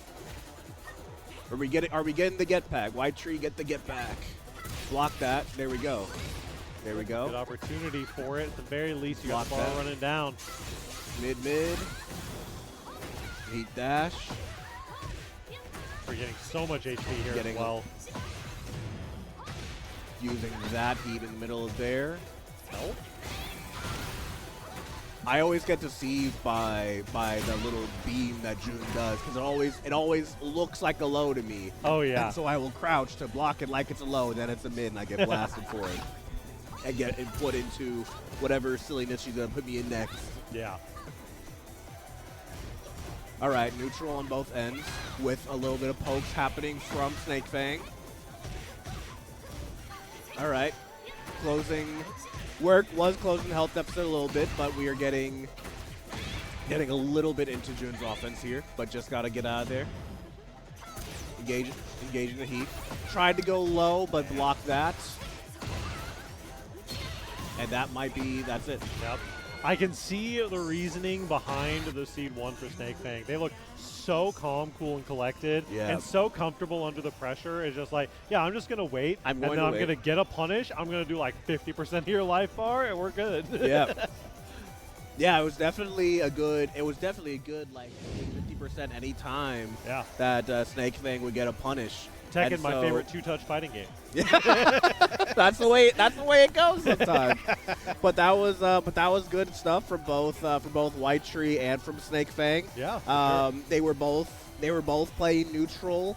Are we getting the get back? Whitetree, get the get back. Block that. There we go. Good opportunity for it. At the very least, you Block got the bar that. running down. Mid. Heat dash. We're getting so much HP here Getting as well. Using that heat in the middle of there. Help. I always get deceived by the little beam that June does because it always looks like a low to me. Oh, yeah. And so I will crouch to block it like it's a low, then it's a mid, and I get blasted for it. And get it put into whatever silliness she's gonna put me in next. Yeah. All right, neutral on both ends with a little bit of pokes happening from SnakeFang. All right, closing health deficit a little bit, but we are getting a little bit into June's offense here, but just gotta get out of there. Engaging the heat. Tried to go low, but blocked that. And that's it. Yep. I can see the reasoning behind the Seed 1 for SnakeFang. They look so calm, cool, and collected, Yeah. and so comfortable under the pressure. It's just like, yeah, I'm just going to wait, I'm and going then to I'm wait. going to get a punish. I'm going to do like 50% of your life bar, and we're good. Yeah. Yeah, it was definitely a good like 50% any time Yeah. that SnakeFang would get a punish. Tekken, And my so- favorite two-touch fighting game. That's the way it goes sometimes. but that was good stuff from both Whitetree and from SnakeFang. Yeah, for They were both playing neutral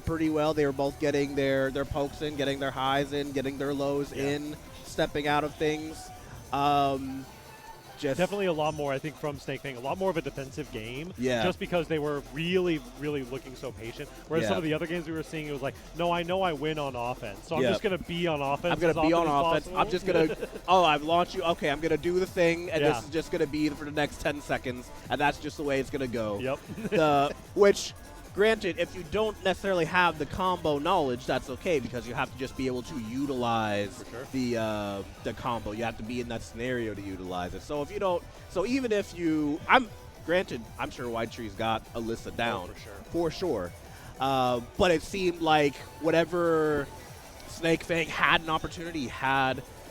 pretty well. They were both getting their pokes in, getting their highs in, getting their lows in, stepping out of things. Just Definitely a lot more, I think, from SnakeFang. A lot more of a defensive game. Yeah. Just because they were really, really looking so patient. Whereas some Yeah. of the other games we were seeing, it was like, no, I know I win on offense. So I'm Yeah. just going to be on offense. I'm going to be on offense. I'm just going to, I've launched you. Okay, I'm going to do the thing, and Yeah. this is just going to be for the next 10 seconds, and that's just the way it's going to go. Yep. Which, granted, if you don't necessarily have the combo knowledge, that's okay, because you have to just be able to utilize For sure. the combo. You have to be in that scenario to utilize it. So if you don't, even if you, granted, I'm sure Whitetree's got Alyssa down. for sure. For sure. But it seemed like whatever SnakeFang had an opportunity,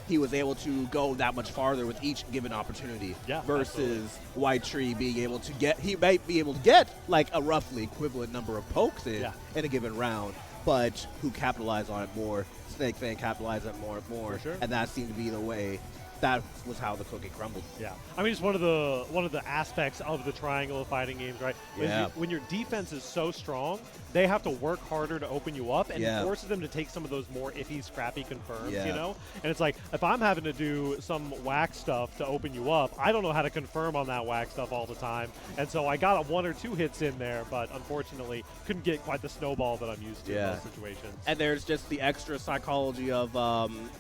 he was able to go that much farther with each given opportunity. Yeah, versus Whitetree being able to he might be able to get like a roughly equivalent number of pokes in a given round, but who capitalized on it more? SnakeFang capitalized on it more and more, For sure. and that seemed to be the way. That was how the cookie crumbled. Yeah, I mean, it's one of the aspects of the triangle of fighting games, right? Yeah. When your defense is so strong, they have to work harder to open you up, and Yeah. it forces them to take some of those more iffy, scrappy confirms, Yeah. you know? And it's like, if I'm having to do some whack stuff to open you up, I don't know how to confirm on that whack stuff all the time, and so I got one or two hits in there, but unfortunately couldn't get quite the snowball that I'm used to in those situations. And there's just the extra psychology of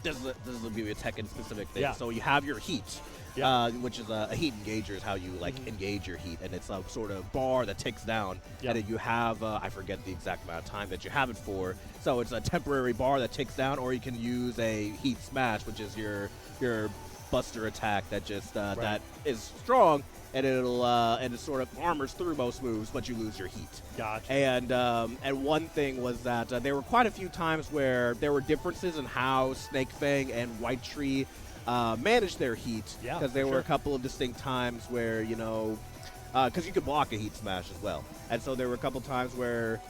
this will give you a Tekken specific thing. Yeah. So you have your heat, Yeah. which is a heat engager is how you like engage your heat, and it's a sort of bar that ticks down. Yeah. And then you have I forget the exact amount of time that you have it for. So it's a temporary bar that ticks down, or you can use a heat smash, which is your buster attack that just that is strong, and it sort of armors through most moves, but you lose your heat. Gotcha. And one thing was that there were quite a few times where there were differences in how SnakeFang and Whitetree managed their heat. Yeah, because there were a couple of distinct times where, you know, because you could block a heat smash as well. And so there were a couple times where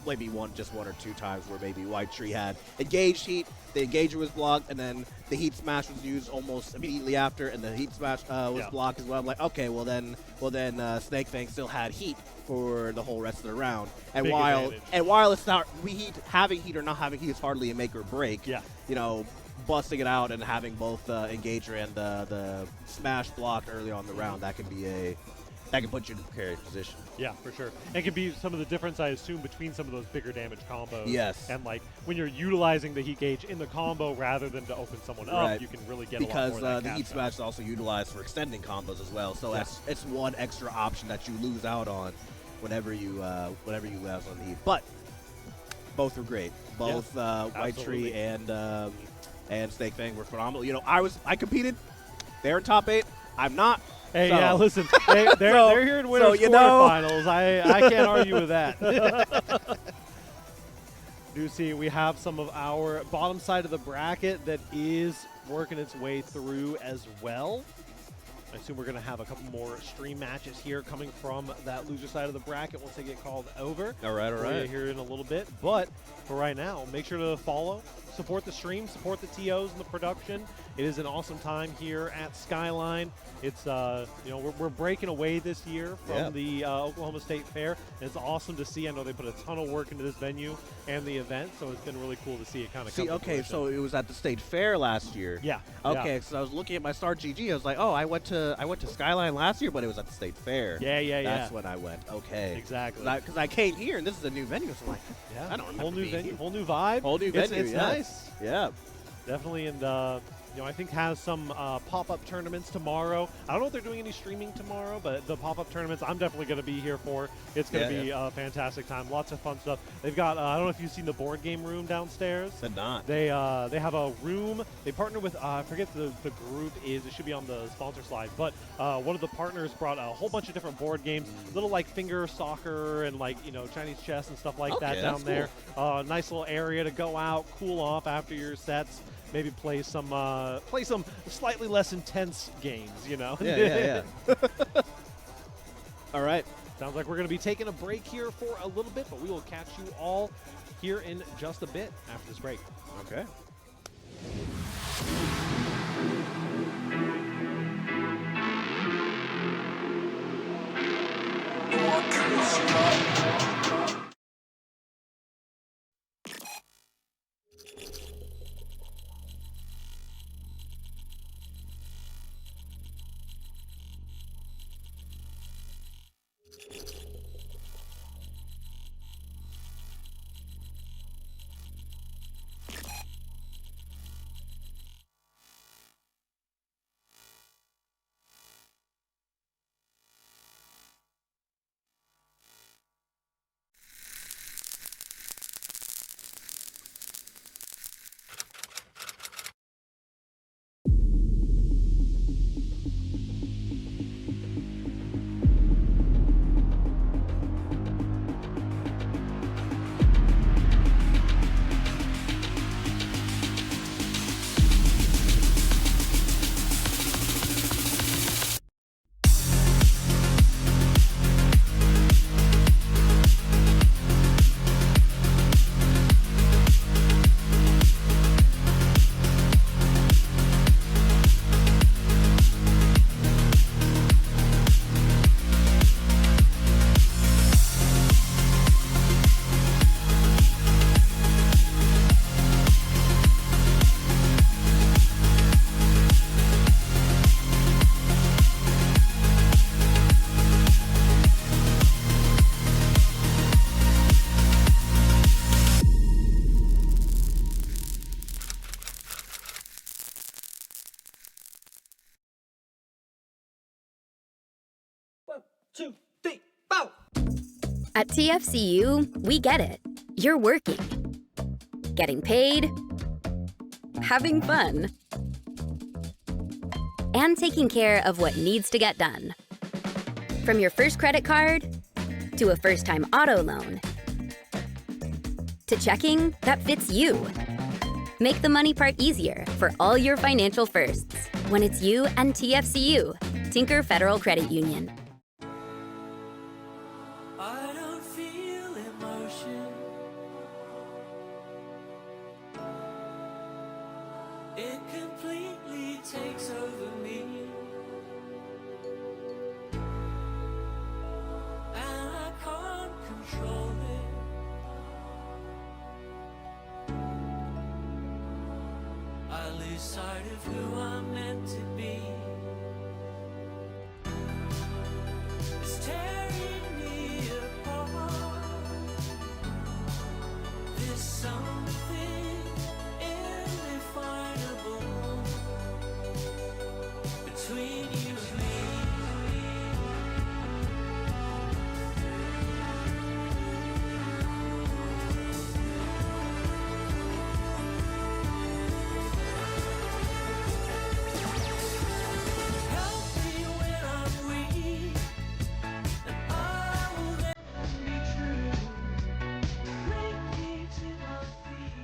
maybe just one or two times where maybe Whitetree had engaged heat, the engager was blocked, and then the heat smash was used almost immediately after, and the heat smash was blocked as well. I'm like, okay, well then SnakeFang still had heat for the whole rest of the round. And while it's not having heat or not having heat is hardly a make or break. Yeah. You know, busting it out and having both engager and the smash blocked early on in the round, that can put you in a precarious position. Yeah, for sure. And it could be some of the difference, I assume, between some of those bigger damage combos. Yes. And like when you're utilizing the heat gauge in the combo rather than to open someone up, you can really get a lot more of that because the heat smash is also utilized for extending combos as well. So it's one extra option that you lose out on whenever you lose on the heat. But both were great. Both Whitetree and SnakeFang were phenomenal. You know, I competed. They're in top 8. I'm not. Hey, so. yeah, listen, they're here in winners quarterfinals. I can't argue with that. Do see we have some of our bottom side of the bracket that is working its way through as well. I assume we're going to have a couple more stream matches here coming from that loser side of the bracket once they get called over. All right. Here in a little bit. But for right now, make sure to follow, support the stream, support the TOs and the production. It is an awesome time here at Skyline. It's you know, we're breaking away this year from the Oklahoma State Fair. And it's awesome to see. I know they put a ton of work into this venue and the event, so it's been really cool to see it kind of come to fruition. So it was at the State Fair last year. Yeah. Okay, so I was looking at my Star GG. I was like, oh, I went to Skyline last year, but it was at the State Fair. Yeah. That's when I went. Okay. Exactly. Because I came here, and this is a new venue, so I'm like, I don't remember whole new being venue, here. whole new vibe. Whole new venue. It's nice. Yeah. Definitely, and you know, I think has some pop-up tournaments tomorrow. I don't know if they're doing any streaming tomorrow, but the pop-up tournaments I'm definitely going to be here for. It's going to be a fantastic time. Lots of fun stuff. They've got I don't know if you've seen the board game room downstairs. Did not. They have a room. They partner with I forget the group is. It should be on the sponsor slide. But one of the partners brought a whole bunch of different board games, little like finger soccer and like, you know, Chinese chess and stuff like that down there. Nice little area to go out, cool off after your sets. Maybe play some slightly less intense games, you know. Yeah. All right. Sounds like we're going to be taking a break here for a little bit, but we will catch you all here in just a bit after this break. Okay. At TFCU, we get it. You're working, getting paid, having fun. and taking care of what needs to get done. From your first credit card to a first-time auto loan to checking that fits you. Make the money part easier for all your financial firsts when it's you and TFCU, Tinker Federal Credit Union. I don't feel emotion. It completely takes over me. And I can't control it. I lose sight of who I'm meant to be. It's tearing me apart. There's something indefinable between you and me. Help me when I'm weak, and I will then be true. Bring me to my feet.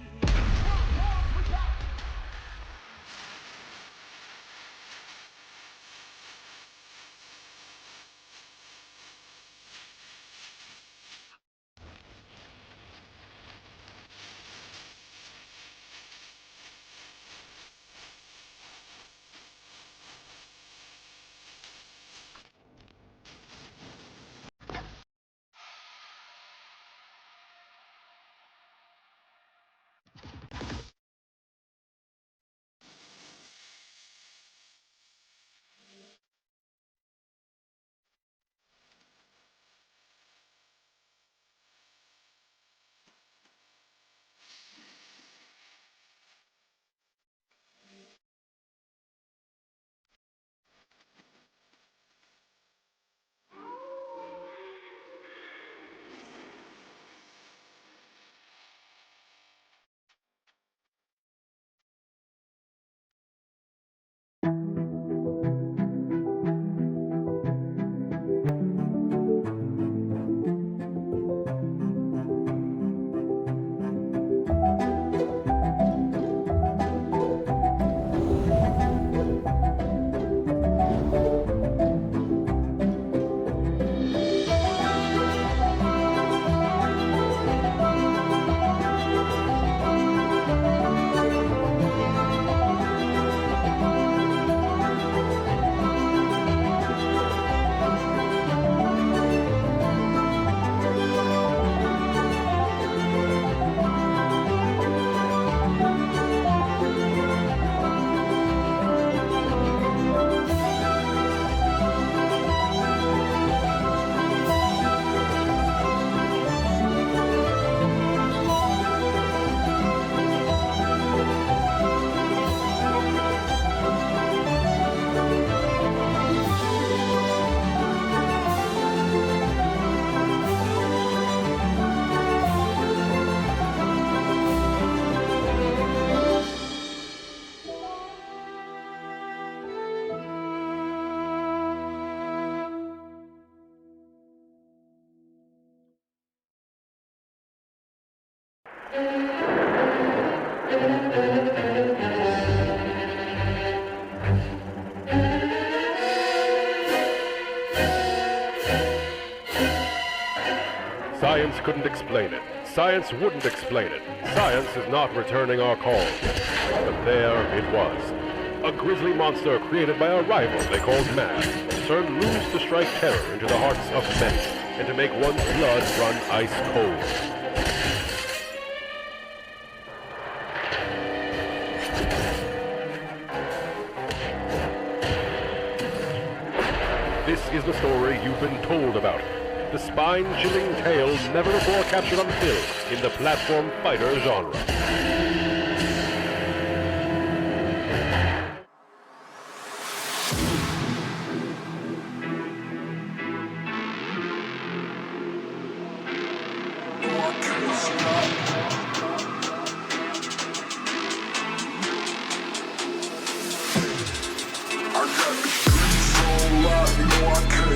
Science couldn't explain it. Science wouldn't explain it. Science is not returning our call. But there it was. A grisly monster created by a rival they called man, turned loose to strike terror into the hearts of many, and to make one's blood run ice cold. This is the story you've been told about. The spine-chilling tale never before captured on film in the platform fighter genre. Our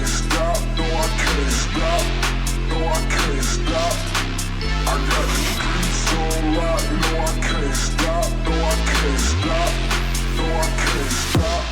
can't stop, no I can't stop, no I can't stop. I got the streets so locked, no I can't stop, no I can't stop, no I can't stop.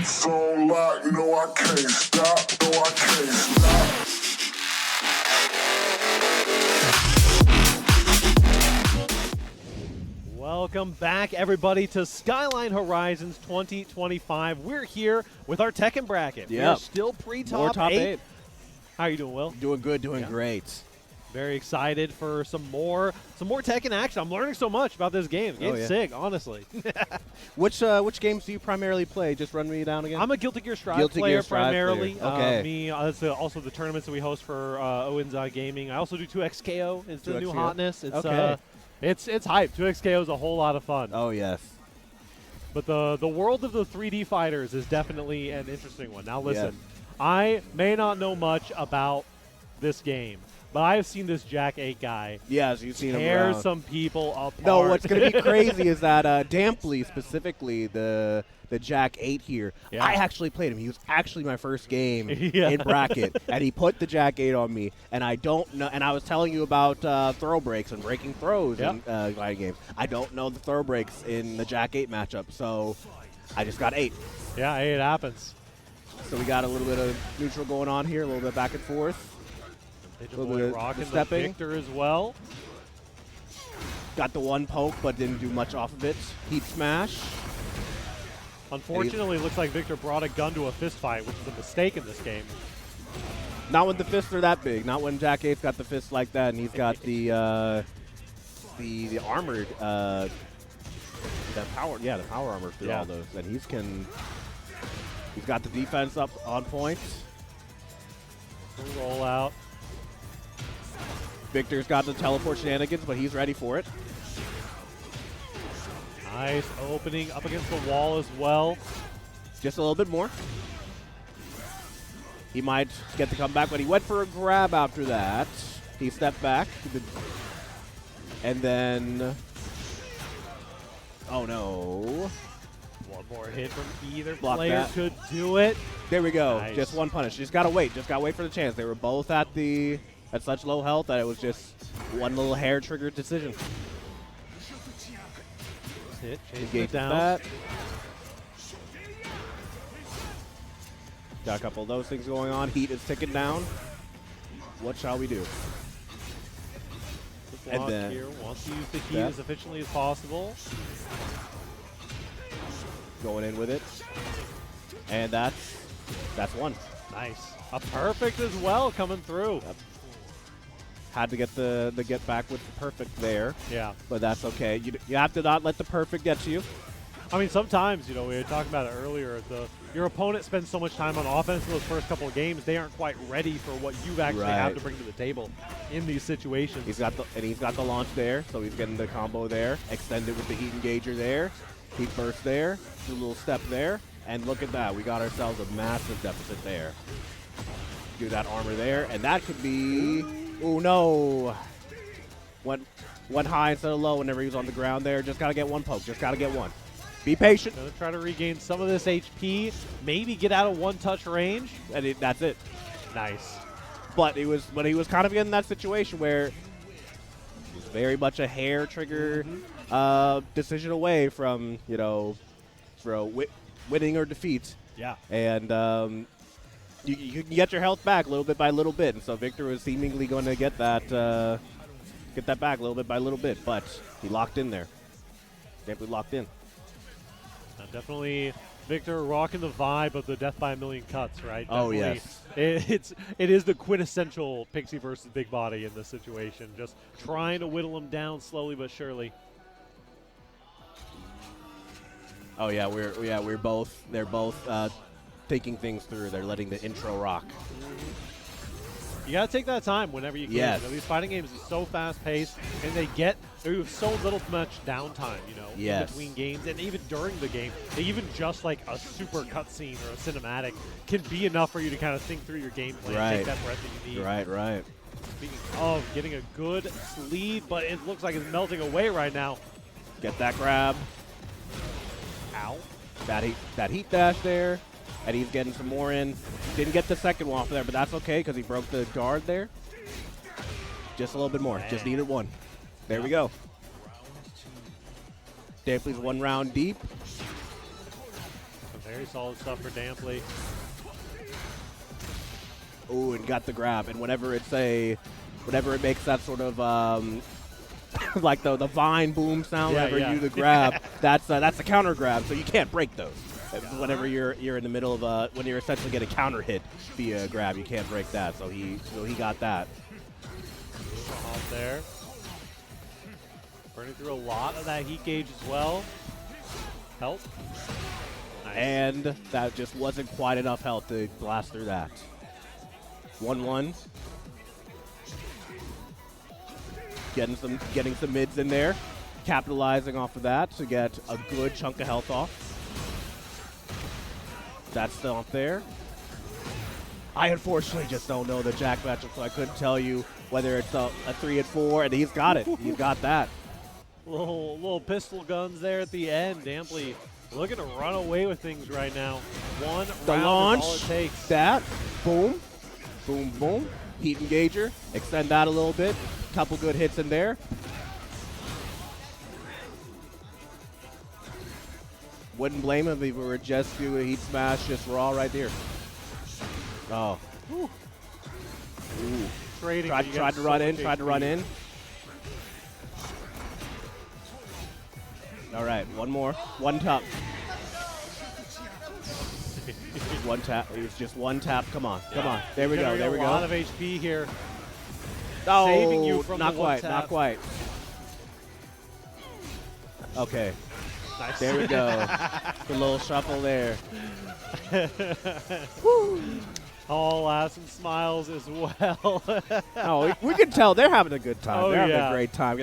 So locked, no I can't stop, no I can't stop. Welcome back, everybody, to Skyline Horizons 2025. We're here with our Tekken bracket. Yep. We're still pre-top top 8. How are you doing, Will? Doing good, doing great. Very excited for some more Tekken action. I'm learning so much about this game. The game's sick, honestly. Which games do you primarily play? Just run me down again. I'm a Guilty Gear Strive Guilty player Gear Strive primarily. player. Okay. Me, that's also the tournaments that we host for Owens Gaming. I also do 2XKO. It's the new 2XKO. hotness. It's Okay. It's hype. 2XKO is a whole lot of fun. Oh yes. But the world of the 3D fighters is definitely an interesting one. Now listen, Yes. I may not know much about this game, but I have seen this Jack 8 guy Yes, you've seen him tear around. some people apart. No, what's going to be crazy is that Dampley, specifically the Jack 8 here, Yeah. I actually played him. He was actually my first game Yeah. in bracket, and he put the Jack 8 on me, and I don't know. And I was telling you about throw breaks and breaking throws in gliding games. I don't know the throw breaks in the Jack 8 matchup, so I just got 8. Yeah, it happens. So we got a little bit of neutral going on here, a little bit back and forth. Digital Little Boy bit rocking the stepping. Victor as well. Got the one poke, but didn't do much off of it. Heat smash. Unfortunately, it looks like Victor brought a gun to a fist fight, which is a mistake in this game. Not when the fists are that big. Not when Jack 8's got the fists like that, and he's got the armored the power armor through all those. And he's got the defense up on point. Roll out. Victor's got the teleport shenanigans, but he's ready for it. Nice opening up against the wall as well. Just a little bit more. He might get the comeback, but he went for a grab after that. He stepped back. And then... Oh, no. One more hit from either Block player that. could do it. There we go. Nice. Just one punish. Just got to wait. Just got to wait for the chance. They were both at such low health that it was just one little hair-triggered decision. Hit, chase Engage it down. that. Got a couple of those things going on. Heat is ticking down. What shall we do? The And block then here wants to use the heat step. as efficiently as possible. Going in with it. And that's one. Nice. A perfect as well coming through. Yep. Had to get the get back with the perfect there. Yeah. But that's okay. You have to not let the perfect get to you. I mean, sometimes, we were talking about it earlier, your opponent spends so much time on offense in those first couple of games, they aren't quite ready for what you actually have to bring to the table in these situations. He's got the launch there, so he's getting the combo there. Extended with the heat engager there. Heat burst there. Do a little step there. And look at that. We got ourselves a massive deficit there. Do that armor there. And that could be... Oh, no. Went high instead of low whenever he was on the ground there. Just got to get one poke. Just got to get one. Be patient. Gonna try to regain some of this HP. Maybe get out of one-touch range. And that's it. Nice. But he was kind of in that situation where it was very much a hair trigger decision away from, winning or defeat. Yeah. And you can get your health back little bit by little bit. And so Victor was seemingly going to get that back little bit by little bit. But he locked in there. Dampley locked in. Definitely Victor rocking the vibe of the death by a million cuts, right? Oh, definitely. yes. It is the quintessential Pixie versus Big Body in this situation. Just trying to whittle him down slowly but surely. Oh yeah, they're both thinking things through. They're letting the intro rock. You gotta take that time whenever you can. Yes. These fighting games are so fast paced, and they have so little much downtime, in between games, and even during the game, even just like a super cutscene or a cinematic can be enough for you to kind of think through your gameplay and take that breath that you need. Right. Speaking of getting a good lead, but it looks like it's melting away right now. Get that grab. Ow. That heat dash there. And he's getting some more in. Didn't get the second one off there, but that's okay because he broke the guard there. Just a little bit more. Man. Just needed one. There we go. Dampley's 1 round deep. Some very solid stuff for Dampley. Ooh, and got the grab. And whenever it makes that sort of like the vine boom sound, whenever you do the grab, that's a counter grab, so you can't break those. Whenever you're in the middle of when you're essentially getting a counter hit via grab, you can't break that. So he got that. Off there. Burning through a lot of that heat gauge as well. Health. Nice. And that just wasn't quite enough health to blast through that. 1-1. Getting some mids in there. Capitalizing off of that to get a good chunk of health off. That's still up there. I unfortunately just don't know the Jack matchup, so I couldn't tell you whether it's a 3 and 4, and he's got it. He's got that. Little pistol guns there at the end. Dampley looking to run away with things right now. One round launch, is all it takes. That, boom, boom, boom. Heat engager, extend that a little bit. Couple good hits in there. Wouldn't blame him if we were just doing a heat smash, just raw right there. Oh. Ooh. Trading. Tried to run in. All right, one more. One tap. One tap. It was just one tap. Come on. There we go. A lot of HP here. Oh, saving you from not the one quite. tap. Not quite. Okay. Nice. There we go. The little shuffle there. All laughs and smiles as well. Oh, we can tell they're having a good time. Oh, they're having a great time.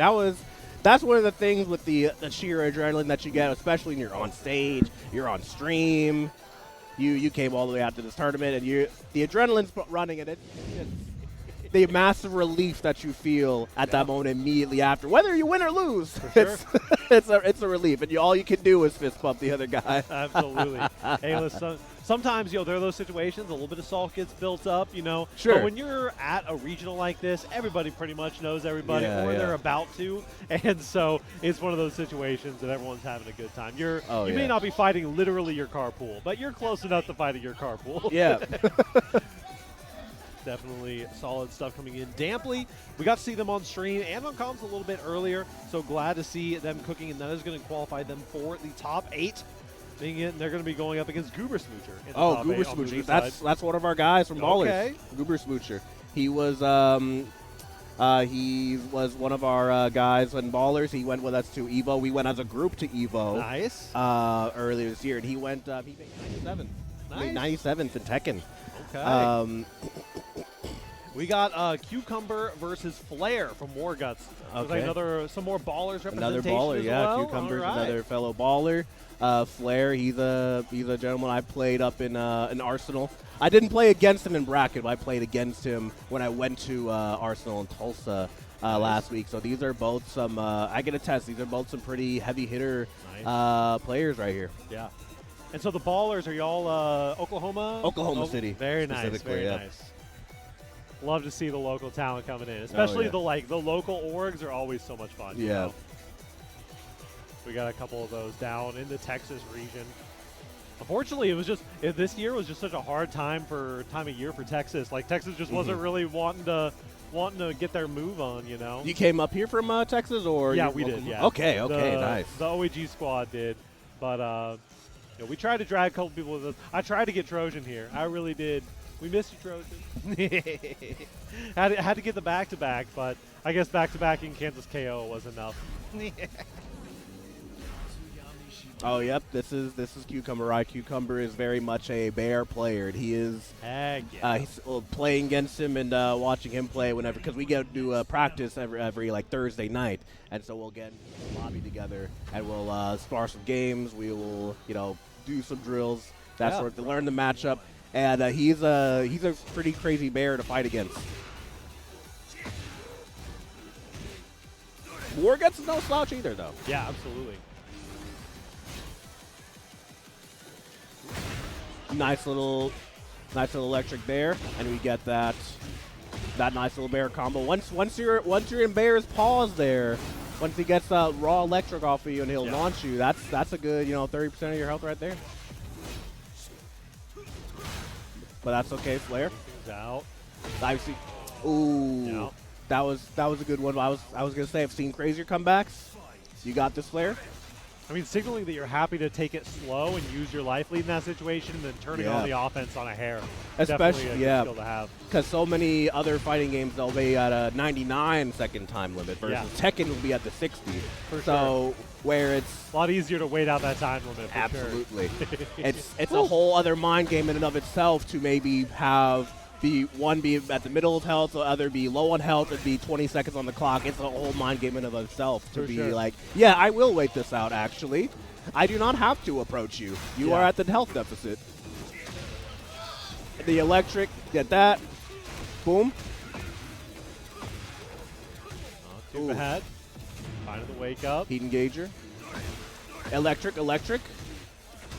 That's one of the things with the sheer adrenaline that you get, especially when you're on stage, you're on stream. You came all the way out to this tournament, and the adrenaline's running, and it's the massive relief that you feel at that moment immediately after, whether you win or lose. Sure. It's a relief, and all you can do is fist bump the other guy. Absolutely. Hey, listen, sometimes there are those situations, a little bit of salt gets built up, Sure. But when you're at a regional like this, everybody pretty much knows everybody, or they're about to, and so it's one of those situations that everyone's having a good time. You may not be fighting literally your carpool, but you're close enough to fighting your carpool. Yeah. Definitely solid stuff coming in. Dampley, we got to see them on stream and on comms a little bit earlier, so glad to see them cooking, and that is going to qualify them for the top 8. Being it, they're going to be going up against Goober Smoocher. Oh, Goober Smoocher. That's one of our guys from Ballers. Okay. Goober Smoocher. He was He was one of our guys in Ballers. He went with us to EVO. We went as a group to EVO. Nice. Earlier this year, and he went. He made 97. Nice. Made 97th in Tekken. Okay. We got Cucumber versus Flare from Warguts. Okay. Some more Ballers representation. Another baller, as yeah. well? Cucumber's All right. another fellow baller. Flare, he's a gentleman I played up in Arsenal. I didn't play against him in bracket, but I played against him when I went to Arsenal in Tulsa last week. So these are both some, I can attest, these are both some pretty heavy hitter players right here. Yeah. And so the Ballers, are y'all Oklahoma? Oklahoma City. Very nice, very yeah. nice. Love to see the local talent coming in, especially the local orgs are always so much fun. You know? We got a couple of those down in the Texas region. Unfortunately, this year was just such a hard time of year for Texas. Like Texas just wasn't really wanting to get their move on, you know. You came up here from Texas, or yeah, we did. Yeah. Okay, nice. The OAG squad did, but we tried to drag a couple people with us. I tried to get Trojan here. I really did. We missed you, Trojan. had to get the back-to-back, but I guess back-to-back in Kansas KO was enough. Oh, yep. This is Cucumber. Right, Cucumber is very much a Bear player. He is. Heck yeah. He's playing against him and watching him play whenever, because we get to do practice every like Thursday night, and so we'll get in the lobby together and we'll spar some games. We will do some drills, that sort to learn the matchup, and he's a pretty crazy Bear to fight against. Warguts is no slouch either, though. Yeah, absolutely. Nice little electric bear, and we get that nice little bear combo. Once you're in Bear's paws there, once he gets raw electric off of you and he'll launch you, that's a good 30% of your health right there. But that's okay, Flare. He's out. Obviously, ooh, Yep. that was a good one. I was gonna say I've seen crazier comebacks. You got this, Flare. I mean, signaling that you're happy to take it slow and use your life lead in that situation, and then turning on the offense on a hair. Especially, definitely a good skill to have. Because so many other fighting games, they'll be at a 99-second time limit versus Tekken will be at the 60. For so where it's a lot easier to wait out that time limit. For absolutely, sure. it's a whole other mind game in and of itself to maybe have one be at the middle of health, the other be low on health, and be 20 seconds on the clock. It's a whole mind game in and of itself to be like, yeah, I will wait this out, actually. I do not have to approach you. You are at the health deficit. The electric, get that. Boom. Too bad. Finding the wake up. Heat engager. Electric.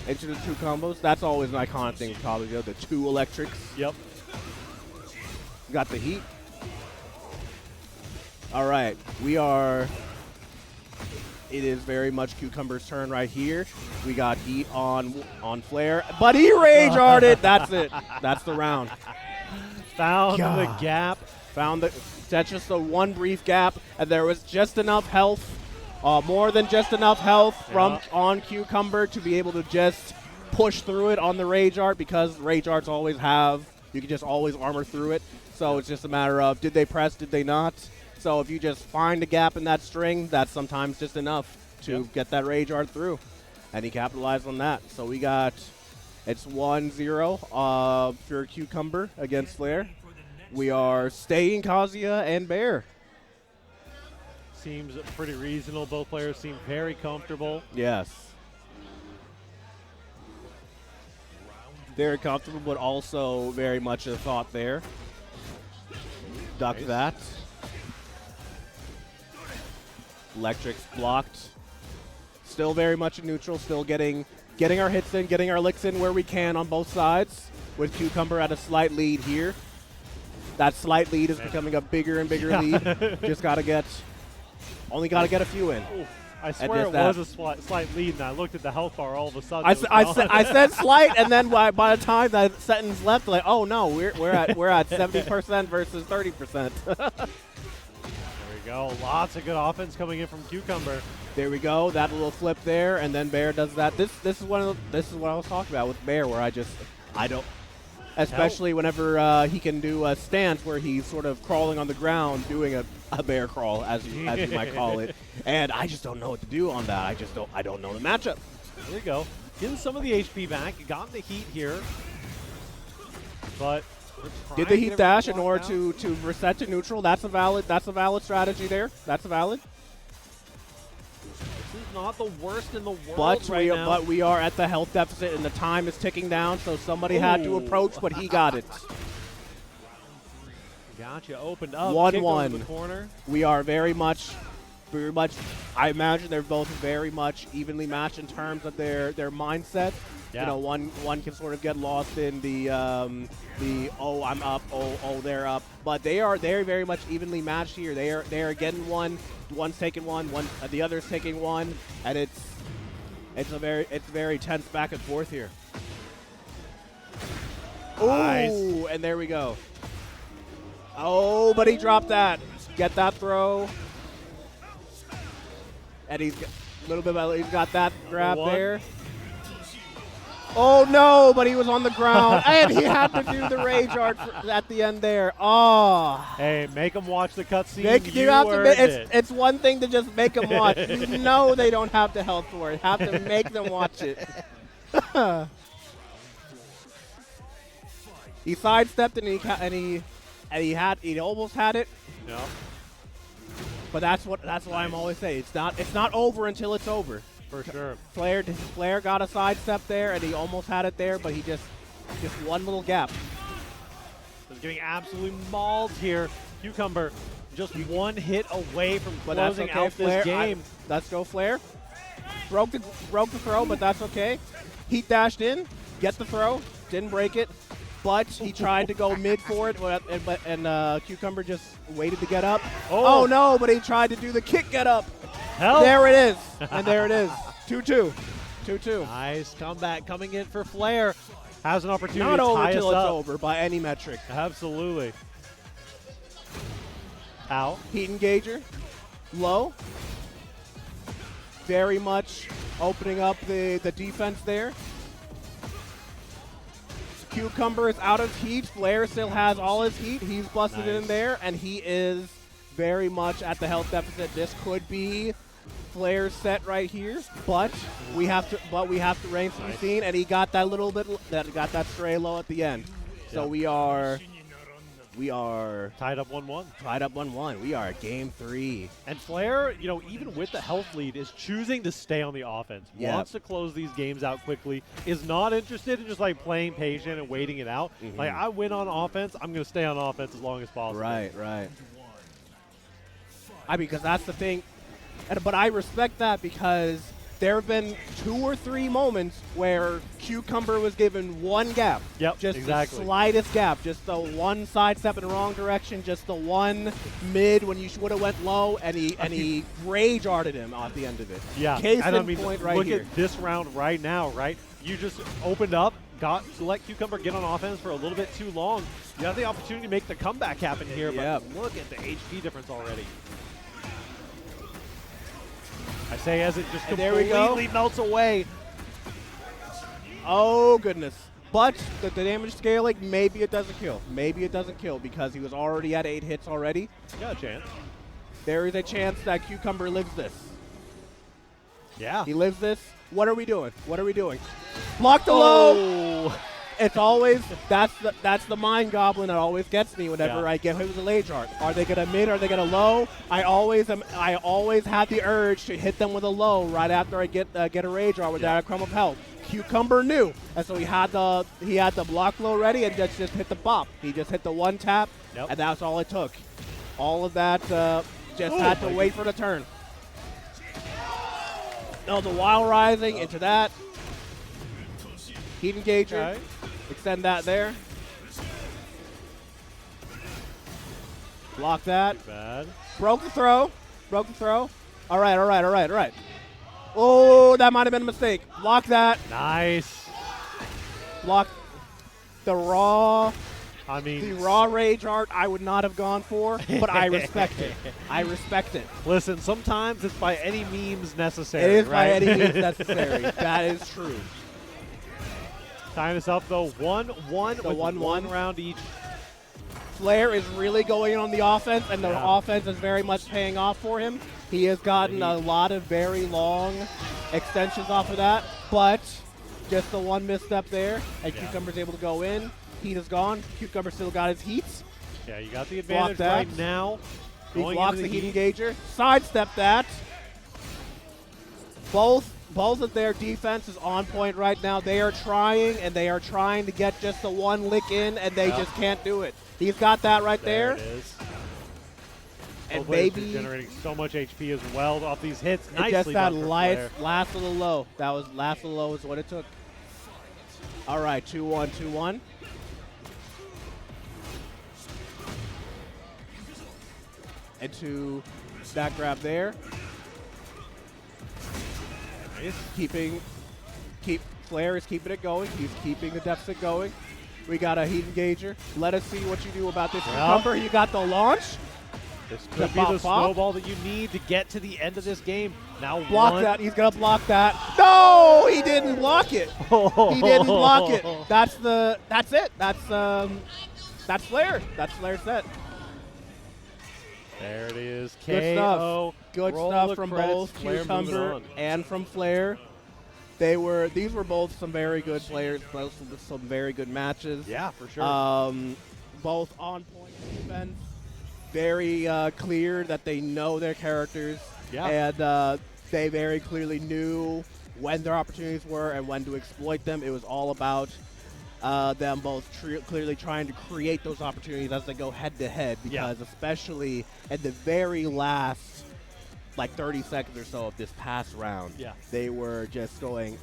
Into the two combos. That's always an iconic thing with Call of Duty, the two electrics. Yep. Got the heat. All right, it is very much Cucumber's turn right here. We got heat on Flare, but he rage arted. That's it. That's the round. Found the gap. That's just the one brief gap, and there was just enough health, more than just enough health on Cucumber to be able to just push through it on the rage art, because rage arts you can just always armor through it. So it's just a matter of, did they press, did they not? So if you just find a gap in that string, that's sometimes just enough to get that rage art through. And he capitalized on that. So we got, it's 1-0 for Cucumber against Flare. We are staying Kazuya and Bear. Seems pretty reasonable. Both players seem very comfortable. Yes. Very comfortable, but also very much a thought there. Duck that. Electric's blocked. Still very much in neutral. Still getting our hits in, getting our licks in where we can on both sides. With Cucumber at a slight lead here. That slight lead is becoming a bigger and bigger lead. Just only got to get a few in. Ooh, I swear it was a slight lead, and I looked at the health bar all of a sudden. I said slight, and then by the time that sentence left, like, oh no, we're at 70% versus 30%. There we go. Lots of good offense coming in from Cucumber. There we go. That little flip there, and then Bear does that. This is what I was talking about with Bear, where especially whenever he can do a stance where he's sort of crawling on the ground, doing a bear crawl, as you might call it. And I just don't know what to do on that. I don't know the matchup. There you go. Getting some of the HP back. Got the heat here. But did the heat dash in order to reset to neutral? That's a valid strategy there. That's a valid. This is not the worst in the world But we are at the health deficit and the time is ticking down, so somebody had to approach, but he got it. Gotcha. Opened up. 1-1. The corner. We are very much. I imagine they're both very much evenly matched in terms of their mindset. Yeah. You know, one can sort of get lost in the oh, I'm up, oh they're up, but they're very much evenly matched here. They are getting one's taking one, the other's taking one, and it's very tense back and forth here. Nice. Ooh, and there we go. Oh, but he dropped that. Get that throw. And he's got that grab there. Oh no, but he was on the ground and he had to do the rage art at the end there. Oh. Hey, make them watch the cutscene. It's one thing to just make them watch. You know they don't have the health for it. Have to make them watch it. He sidestepped and he almost had it. Yeah. But that's why I'm always saying it's not over until it's over. For sure. Flair got a sidestep there, and he almost had it there, but he just one little gap. He's getting absolutely mauled here. Cucumber just one hit away from closing out this game. Let's go, Flair. Broke the throw, but that's okay. Heat dashed in, get the throw, didn't break it, but he tried to go mid for it, and Cucumber just waited to get up. Oh no, but he tried to do the kick get up. Help. There it is, and there it is. 2-2. 2-2. Nice comeback coming in for Flair. Has an opportunity Not to over tie us till it's up. over by any metric. Absolutely. Ow. Heat engager. Low. Very much opening up the defense there. Cucumber is out of heat. Flair still has all his heat. He's busted in there, and he is very much at the health deficit. This could be Flair's set right here, but we have to reign to be seen, and he got that little bit got that stray low at the end. So we are tied up 1-1. Tied up 1-1. We are at game 3. And Flair, you know, even with the health lead, is choosing to stay on the offense. Yep. Wants to close these games out quickly. Is not interested in just like playing patient and waiting it out. Like, I win on offense, I'm going to stay on offense as long as possible. Right. I mean, because that's the thing. But I respect that because there have been 2 or 3 moments where Cucumber was given one gap. Yep, just exactly. the slightest gap. Just the one sidestep in the wrong direction. Just the one mid when you would have went low, and he rage arted him at the end of it. Yeah. Case and in I mean, point right look here. at this round right now, right? You just opened up, got to let Cucumber get on offense for a little bit too long. You have the opportunity to make the comeback happen here, but look at the HP difference already. I say as it just completely melts away. Oh, goodness. But the damage scaling, maybe it doesn't kill. Maybe it doesn't kill because he was already at 8 hits already. Got a chance. There is a chance that Cucumber lives this. Yeah. He lives this. What are we doing? Block the low. It's always, that's the mind goblin that always gets me whenever I get hit with a rage art. Are they gonna mid? Are they gonna low? I always have the urge to hit them with a low right after I get a rage art without a crumb of health. Cucumber knew, and so he had the block low ready and just hit the bop. He just hit the one tap, and that's all it took. All of that just had to wait for the turn. No, the wild rising into that. Heat engager. Okay. Extend that there. Block that. Too bad. Broke the throw. All right. Oh, that might have been a mistake. Block that. Nice. Block the raw. I mean, the raw rage art I would not have gone for, but I respect it. Listen, sometimes it's by any means necessary. It is right? by any means necessary. That is true. Tying us up though, 1-1 with 1 round each. Flair is really going on the offense, and the offense is very much paying off for him. He has gotten a lot of very long extensions off of that, but just the one misstep there, and Cucumber's able to go in. Heat is gone. Cucumber still got his heats. Yeah, you got the advantage right now. He blocks the heat engager. Sidestep that. Both of their defense is on point right now. They are trying, and they are trying to get just the one lick in, and they just can't do it. He's got that right there. There it is. And maybe generating so much HP as well off these hits. Nicely just that done for last little low. That was last little low is what it took. All right, 2-1, 2-1. Into that grab there. Nice. Flair is keeping it going. He's keeping the deficit going. We got a heat engager. Let us see what you do about this Cucumber. You got the launch. This could be the snowball that you need to get to the end of this game. Now block that. He's gonna block that. No, he didn't block it. He didn't block it. That's it. That's Flair. That's Flair's set. There it is. Good KO. stuff. Good stuff from both Cucumber and from Flair. These were both some very good players, both some very good matches. Yeah, for sure. Both on point defense. Very clear that they know their characters. Yeah. And they very clearly knew when their opportunities were and when to exploit them. It was all about them both clearly trying to create those opportunities as they go head-to-head, because especially at the very last, like 30 seconds or so of this past round, they were just going,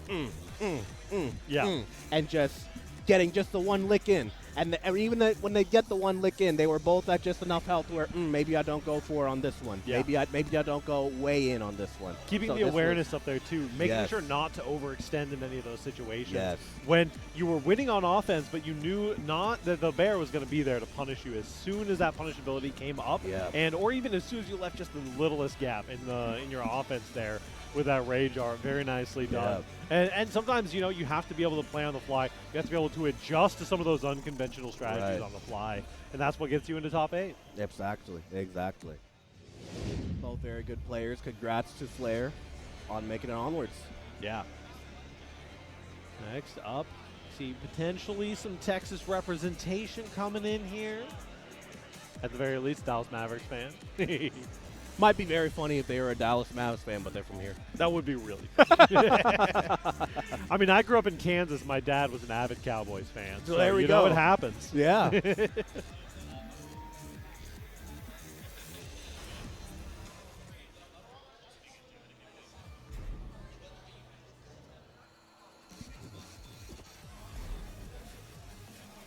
and just getting just the one lick in. And even when they get the one lick in, they were both at just enough health where maybe I don't go for it on this one. Yeah. Maybe I don't go way in on this one. Keeping the awareness up there too, making sure not to overextend in any of those situations. Yes. When you were winning on offense, but you knew not that the bear was going to be there to punish you as soon as that punishability came up, or even as soon as you left just the littlest gap in your offense there with that rage art. Very nicely done. And sometimes, you have to be able to play on the fly. You have to be able to adjust to some of those unconventional strategies on the fly. And that's what gets you into top 8. Exactly. Both very good players. Congrats to Flair on making it onwards. Yeah. Next up, see potentially some Texas representation coming in here. At the very least, Dallas Mavericks fan. Might be very funny if they were a Dallas Mavs fan, but they're from here. That would be really funny. I mean, I grew up in Kansas. My dad was an avid Cowboys fan. So there we go. You know what happens. Yeah.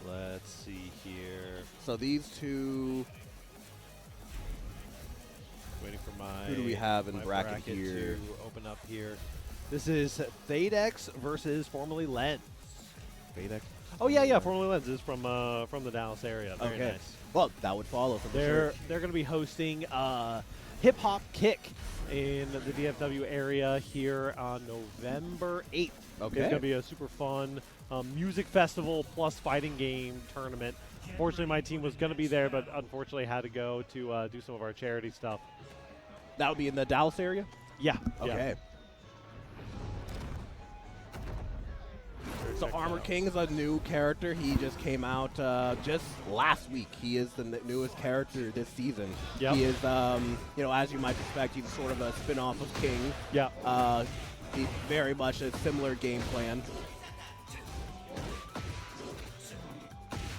Let's see here. So these two... Waiting for my Who do we have in bracket here? To open up here. This is Thaedx versus formerly Lens. Thaedx? Oh yeah, formerly Lens is from the Dallas area. Very nice. Well, that would follow from They're going to be hosting Hip Hop Kick in the DFW area here on November 8th. Okay. It's going to be a super fun music festival plus fighting game tournament. Fortunately, my team was going to be there, but unfortunately had to go to do some of our charity stuff. That would be in the Dallas area? Yeah. Okay. So Armor King is a new character. He just came out just last week. He is the newest character this season. Yep. He is, as you might expect, he's sort of a spin-off of King. Yeah. He's very much a similar game plan.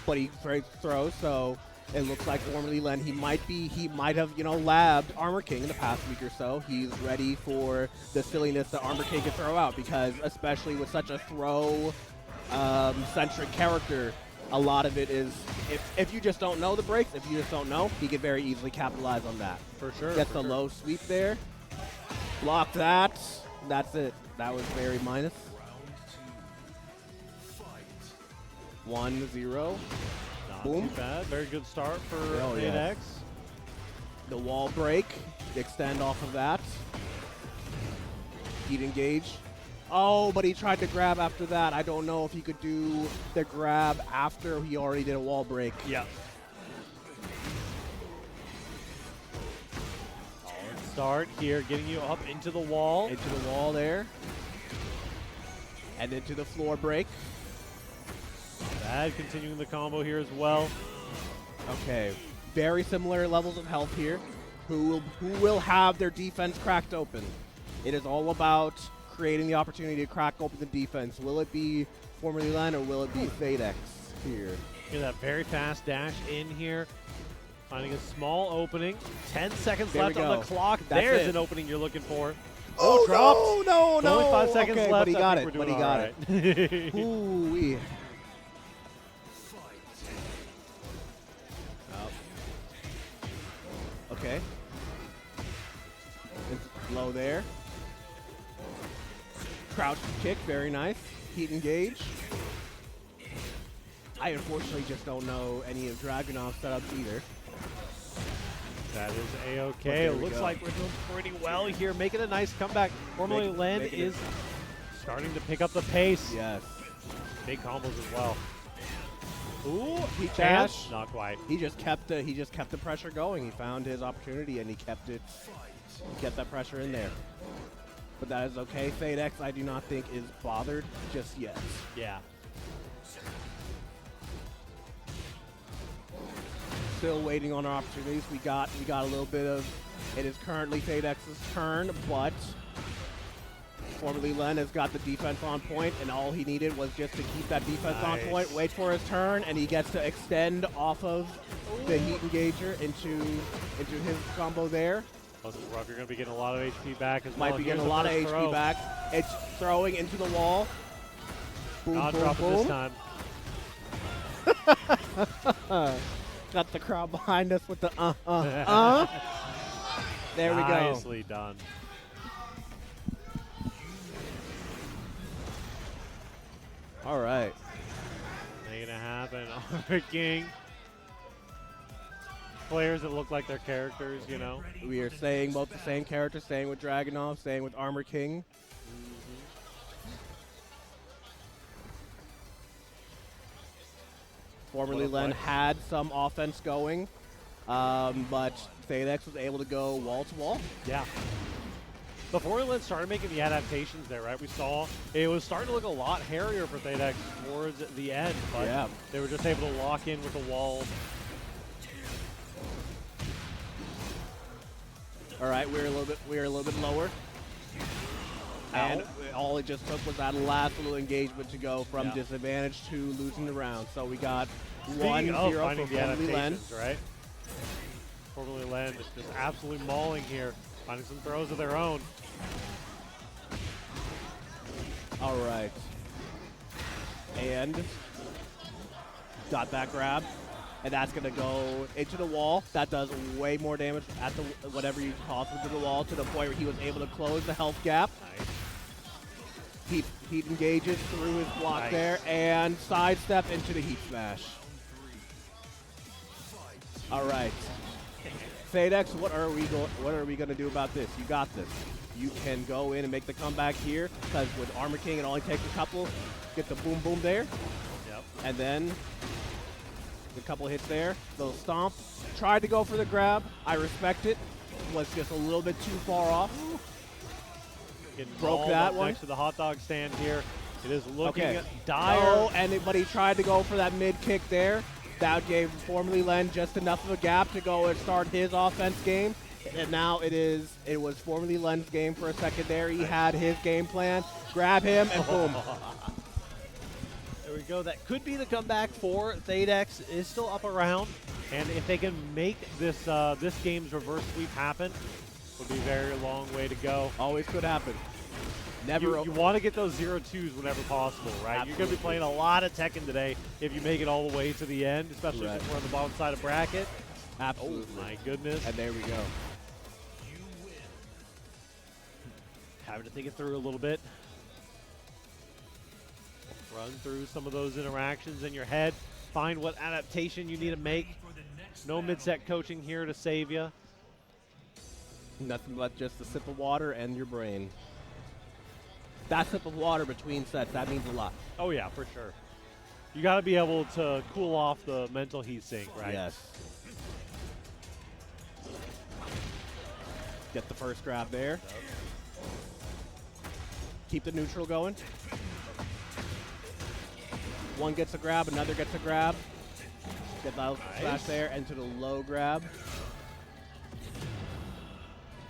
But he throws, so it looks like formerly Len, he might have, labbed Armor King in the past week or so. He's ready for the silliness that Armor King can throw out, because especially with such a throw centric character, a lot of it is, if you just don't know the breaks, if you just don't know, he could very easily capitalize on that. For sure. Gets the low sweep there. Block that. That's it. That was very minus. 1-0. Not Boom. too bad. Very good start for Thaedx. The wall break. Extend off of that. Heat engage. Oh, but he tried to grab after that. I don't know if he could do the grab after he already did a wall break. Yeah. Start here, getting you up into the wall. Into the wall there. And into the floor break. Bad continuing the combo here as well. Okay, very similar levels of health here. Who will have their defense cracked open? It is all about creating the opportunity to crack open the defense. Will it be formerly Len or will it be Thaedx here? Get that very fast dash in here. Finding a small opening. 10 seconds There left we on the go. clock. That's There's it. an opening you're looking for. Oh, dropped. no. Only 5 seconds Okay, left. but he I got think it. we're But he doing got all it. right. Ooh-wee. Okay. It's low there. Crouch kick, very nice. Heat engage. I unfortunately just don't know any of Dragunov's setups either. That is But A-okay. there It we looks go. like we're doing pretty well here, making a nice comeback. Formerly Len making is starting to pick up the pace. Yes. Big combos as well. Ooh, Heat chance. dash. Not quite. He just kept the pressure going. He found his opportunity and he kept that pressure in there. But that is okay. Thaedx, I do not think is bothered just yet. Yeah. Still waiting on our opportunities. We got a little bit of. It is currently Thaedx's turn, but formerly Len has got the defense on point, and all he needed was just to keep that defense on point, wait for his turn, and he gets to extend off of the heat engager into his combo there. Wasn't rough. You're going to be getting a lot of HP back as well. Might be getting a lot of HP back. It's throwing into the wall. Boom, Not boom, dropping boom. this time. Got the crowd behind us with the There we go. Nicely done. All right. Ain't gonna happen. Armor King. Players that look like their characters, you know. We are saying both the same characters, staying with Dragunov, staying with Armor King. Formerly Len had some offense going, but Thaedx was able to go wall to wall. Yeah. Before Len started making the adaptations there, right, we saw it was starting to look a lot hairier for Thaedx towards the end, but they were just able to lock in with the wall. All right, we're a little bit lower. And all it just took was that last little engagement to go from disadvantage to losing the round. So we got 1-0 for finding the Formerly Len. adaptations, right? Formerly Len is just absolutely mauling here, finding some throws of their own. All right. And got that grab. And that's going to go into the wall. That does way more damage at the whatever you toss into the wall to the point where he was able to close the health gap. Nice. Heat engages through his block there and sidestep into the heat smash. All right. Thaedx, what are we going to do about this? You got this. You can go in and make the comeback here because with Armor King it only takes a couple. Get the boom boom there. Yep. And then a couple hits there. Little stomp. Tried to go for the grab. I respect it. Was just a little bit too far off. Broke that one. Next to the hot dog stand here. It is looking Okay. dire. Oh, but he tried to go for that mid kick there. That gave Formerly Len just enough of a gap to go and start his offense game. And now it was Formerly Len's game for a second there. He had his game plan. Grab him and boom. There we go. That could be the comeback for Thaedx. Is still up around, and if they can make this this game's reverse sweep happen, would be a very long way to go. Always could happen. Never. You want to get those 0-2s whenever possible, right? Absolutely. You're going to be playing a lot of Tekken today if you make it all the way to the end, especially since we're on the bottom side of bracket. Absolutely. Oh my goodness. And there we go. Having to think it through a little bit. Run through some of those interactions in your head. Find what adaptation you need to make. No mid-set coaching here to save you. Nothing but just a sip of water and your brain. that sip of water between sets, that means a lot. Oh yeah, for sure. You got to be able to cool off the mental heat sink, right? Yes. Get the first grab there. Keep the neutral going. One gets a grab, another gets a grab. Get the flash there into the low grab.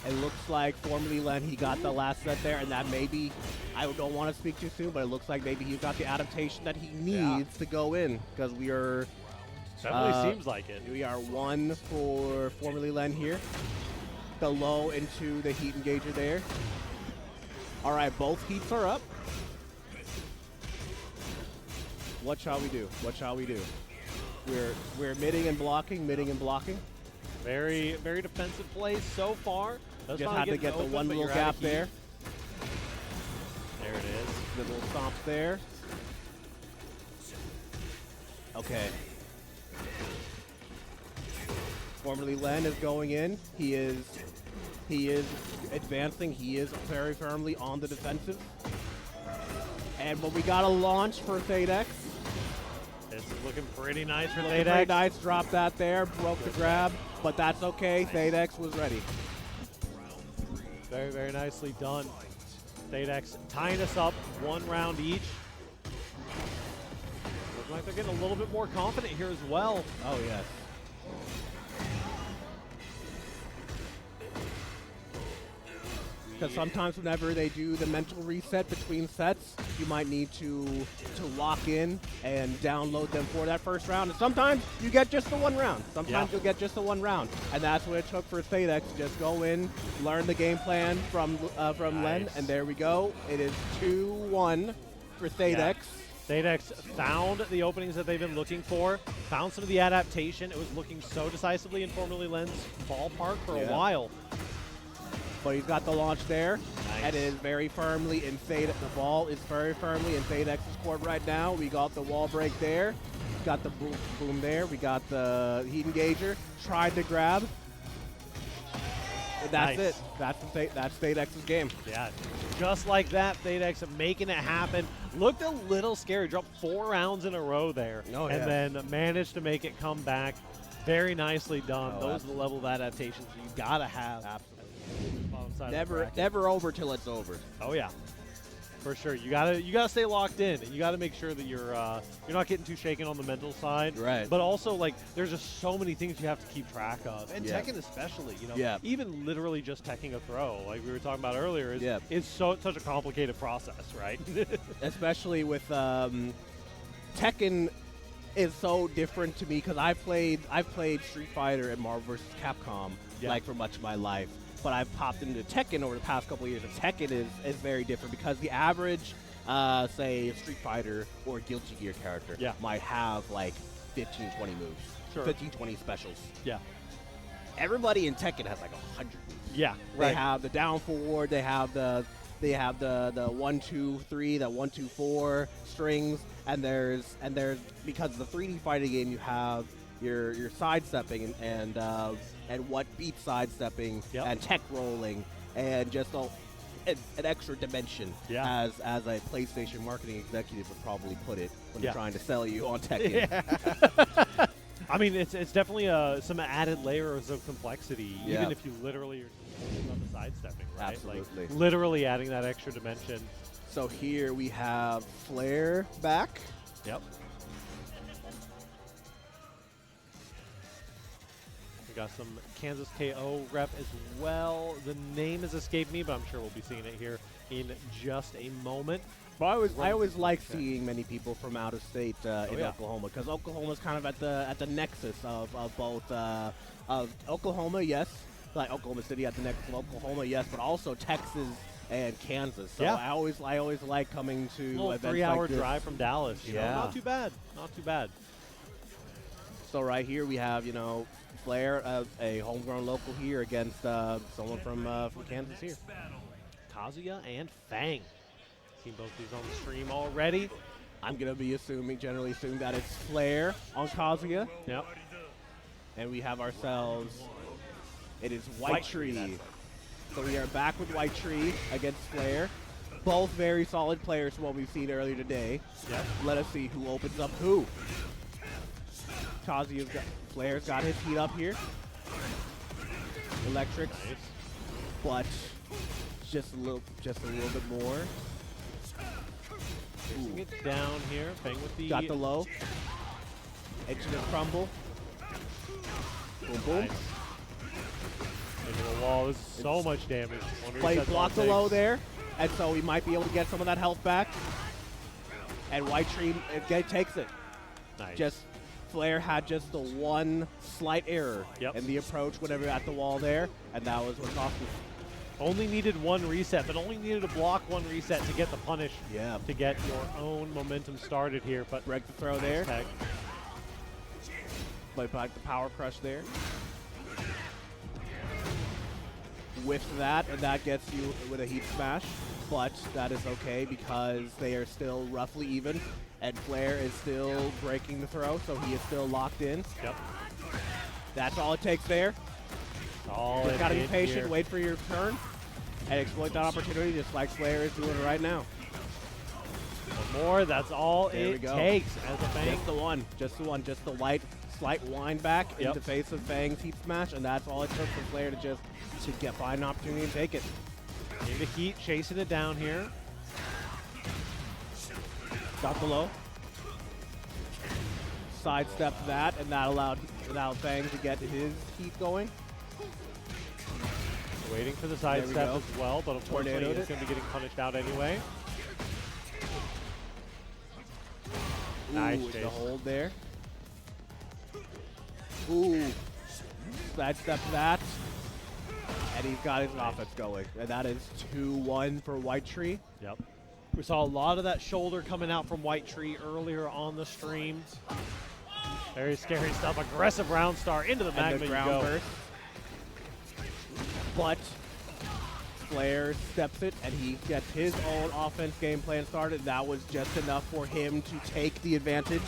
It looks like formerly Len, he got the last set there, and that maybe, I don't want to speak too soon, but it looks like maybe he got the adaptation that he needs to go in, because we are... Definitely seems like it. We are 1 for formerly Len here. The low into the heat engager there. All right, both heats are up. What shall we do? What shall we do? We're midding and blocking, midding and blocking. Very, very defensive plays so far. Just had to get the one little gap there. There it is. The little stomps there. Okay. Formerly Len is going in. He is advancing. He is very firmly on the defensive. But we got a launch for Thaedx. This is looking pretty nice for Thaedx. Very nice. Drop that there. Broke the grab. But that's okay. Thaedx was ready. Very, very nicely done. Thaedx tying us up 1 round each. Looks like they're getting a little bit more confident here as well. Oh, yes. Because sometimes whenever they do the mental reset between sets, you might need to lock in and download them for that first round. And sometimes you get just the 1 round. Sometimes you'll get just the 1 round. And that's what it took for Thaedx. Just go in, learn the game plan from Len, and there we go. It is 2-1 for Thaedx. Yeah. Thaedx found the openings that they've been looking for, found some of the adaptation. It was looking so decisively in formerly Len's ballpark for a while. But he's got the launch there. Nice. And it is very firmly in Thaedx. The ball is very firmly in Thaedx's court right now. We got the wall break there. Got the boom there. We got the heat engager. Tried to grab. And that's it. That's Thaedx's game. Yeah, just like that, Thaedx making it happen. Looked a little scary. Dropped 4 rounds in a row there. And then managed to make it come back. Very nicely done. Those are the level of adaptations you gotta have. Absolutely. Never over till it's over. Oh yeah, for sure. You gotta stay locked in, and you gotta make sure that you're not getting too shaken on the mental side. Right. But also, like, there's just so many things you have to keep track of, and Tekken especially. You know, even literally just teching a throw, like we were talking about earlier, is such a complicated process, right? Especially with Tekken is so different to me because I've played Street Fighter and Marvel vs. Capcom like for much of my life. But I've popped into Tekken over the past couple of years, and Tekken is very different because the average, say, Street Fighter or Guilty Gear character might have like 15, 20 moves, 15, 20 specials. Yeah. Everybody in Tekken has like 100 moves. Yeah, They have the down forward, they have the 1, 2, 3, the 1, 2, 4 strings, and there's because the 3D fighting game you have your sidestepping and what beats sidestepping and tech rolling and just an extra dimension as a PlayStation marketing executive would probably put it when they're trying to sell you on Tekken. I mean, it's definitely some added layers of complexity, even if you literally are on the sidestepping, right? Absolutely. Like, literally adding that extra dimension. So here we have Flair back. Yep. We got some Kansas KO rep as well. The name has escaped me, but I'm sure we'll be seeing it here in just a moment. But I always like seeing many people from out of state in Oklahoma because Oklahoma's kind of at the nexus of both of Oklahoma, like Oklahoma City at the nexus of Oklahoma, but also Texas and Kansas. So I always like coming to a little events 3-hour like this. drive from Dallas. You know? Not too bad. Not too bad. So right here we have Flair, a homegrown local here against someone from Kansas here. Kazuya and Fang. Seen both these on the stream already. I'm gonna be generally assuming that it's Flair on Kazuya. Yep. And we have ourselves. It is Whitetree. So we are back with Whitetree against Flair. Both very solid players from what we've seen earlier today. Yep. Let us see who opens up who. Flair's got his heat up here. Electrics, Nice. but just a little bit more. Chasing it down here. Fang with the... Got the low. Edging the crumble. Boom, boom. Nice. Into the wall. This is so much damage. Play block the low there, and so we might be able to get some of that health back. And Whitetree takes it. Nice. Just Flair had just the one slight error in the approach whenever at the wall there, and that was what cost us. Only needed one reset, but only needed to block one reset to get the punish. Yeah. To get your own momentum started here. But break the throw there. Tech. Play back the power crush there. With that, and that gets you with a heat smash, but that is okay because they are still roughly even, and Flair is still breaking the throw, so he is still locked in. Yep. That's all it takes there. All Just gotta be patient, wait for your turn, and exploit that opportunity just like Flair is doing right now. One more, that's all There we it go. takes as a Fang. Just the one, just the light, slight wind back in the face of Fang's heat smash, and that's all it took for Flair to find an opportunity and take it. In the heat, chasing it down here. Got the low. Sidestep that, and that allowed Fang to get his heat going. Waiting for the sidestep as well, but unfortunately Tornadoed it's going to be getting punished out anyway. Nice chase. The hold there. Ooh. Sidestep that. And he's got his offense going. And that is 2-1 for Whitetree. Yep. We saw a lot of that shoulder coming out from Whitetree earlier on the stream. Very scary stuff. Aggressive round star into the magma. And the ground burst. But Flair steps it, and he gets his own offense game plan started. That was just enough for him to take the advantage.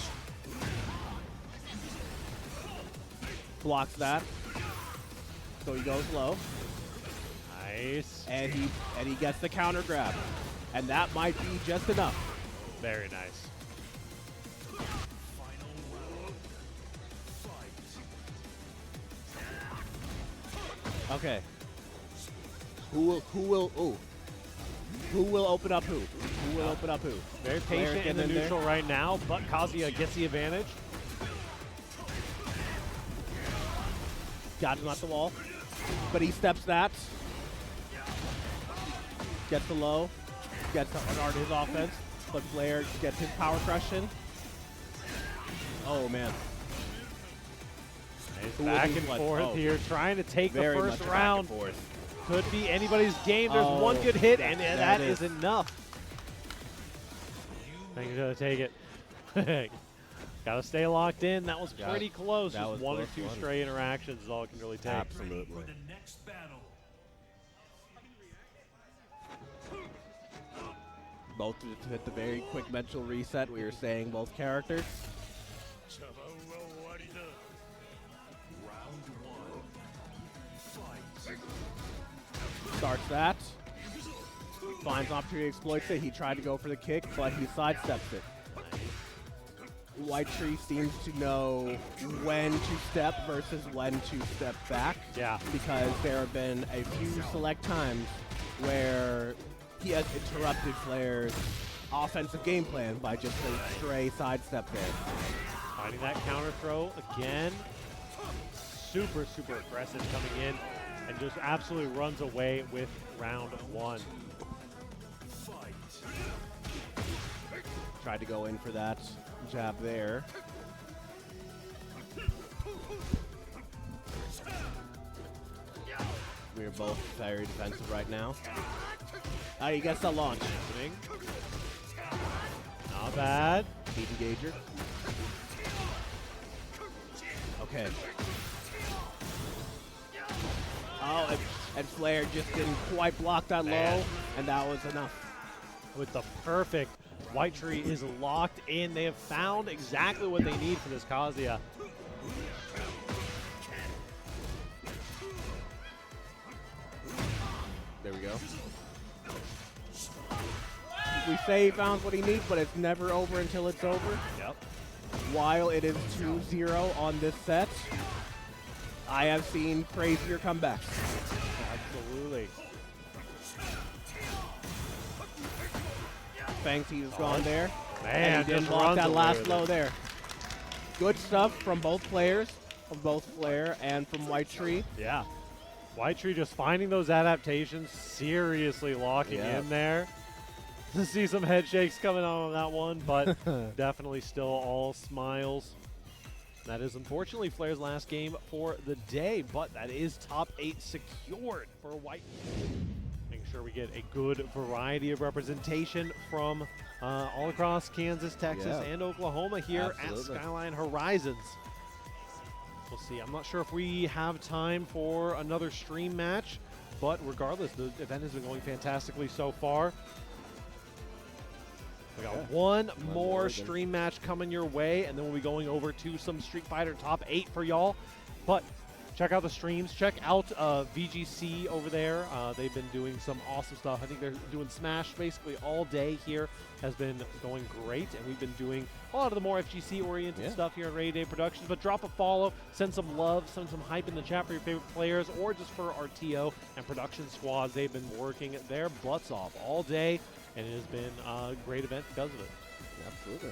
Blocks that. So he goes low. Nice. And he gets the counter grab. And that might be just enough. Very nice. Okay. Who will open up who? Who will open up who? Very patient in the neutral right now, but Kazuya gets the advantage. Got him at the wall. But he steps that. Gets the low. Gets to unart his offense. But Flair gets his power crush in. Oh, man. It's back and forth here, trying to take the first round. Could be anybody's game. There's one good hit, and that is enough. Fang's gonna take it. Gotta stay locked in. That was pretty close. Just one or two stray interactions is all it can really take. Absolutely. For the next battle. Both hit the very quick mental reset. We were saying both characters. Starts that. Finds opportunity, exploits it. He tried to go for the kick, but he sidesteps it. Whitetree seems to know when to step versus when to step back. Yeah. Because there have been a few select times where he has interrupted Flair's offensive game plan by just a stray sidestep there. Finding that counter throw again. Super, super aggressive coming in. And just absolutely runs away with round one. Tried to go in for that jab there. We're both very defensive right now. He gets the launch. Not bad. Heat engager. Okay. Oh, and Flair just didn't quite block that low, and that was enough. With the perfect Whitetree is locked in. They have found exactly what they need for this Kazuya. There we go. we say he found what he needs, but it's never over until it's over. Yep. While it is 2-0 on this set, I have seen crazier comebacks. Absolutely. Fang Tease is gone there. Man, and he didn't just block runs that away last with blow it. there. Good stuff from both players, from both Flair and from Whitetree. Yeah. Whitetree just finding those adaptations, seriously locking in there. To see some head shakes coming on that one, but definitely still all smiles. That is unfortunately Flair's last game for the day, but that is top 8 secured for White. Making sure we get a good variety of representation from all across Kansas, Texas, and Oklahoma here at Skyline Horizons. We'll see. I'm not sure if we have time for another stream match, but regardless, the event has been going fantastically so far. We got one more stream match coming your way, and then we'll be going over to some Street Fighter top 8 for y'all. But check out the streams. Check out VGC over there. They've been doing some awesome stuff. I think they're doing Smash basically all day here. Has been going great, and we've been doing a lot of the more FGC-oriented stuff here at Rainy Day Productions. But drop a follow, send some love, send some hype in the chat for your favorite players, or just for our TO and production squads. They've been working their butts off all day, and it has been a great event because of it. Absolutely.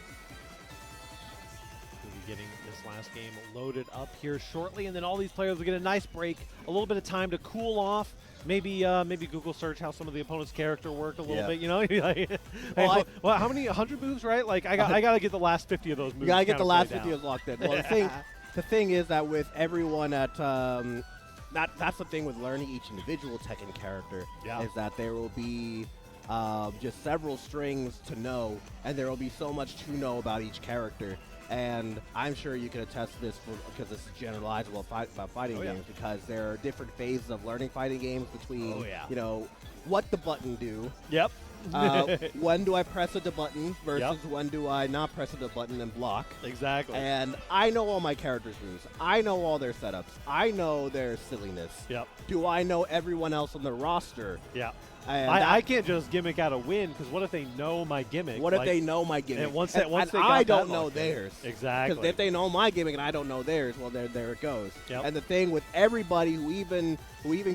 We'll be getting this last game loaded up here shortly, and then all these players will get a nice break, a little bit of time to cool off. Maybe Google search how some of the opponent's character work a little bit, you know? Well, how many 100 moves, right? Like I got to get the last 50 of those moves. You got to get the last 50 of locked in. Well, the thing is that with everyone at that's the thing with learning each individual Tekken character is that there will be just several strings to know, and there will be so much to know about each character. And I'm sure you can attest to this because this is generalizable about fighting games, because there are different phases of learning fighting games between, you know, what the button do. Yep. When do I press the button versus when do I not press the button and block. Exactly. And I know all my characters' moves. I know all their setups. I know their silliness. Yep. Do I know everyone else on the roster? Yeah. And I can't just gimmick out a win, because what if they know my gimmick? What if they know my gimmick? And once they I don't know theirs. Exactly. Because if they know my gimmick and I don't know theirs, well, there it goes. Yep. And the thing with everybody who even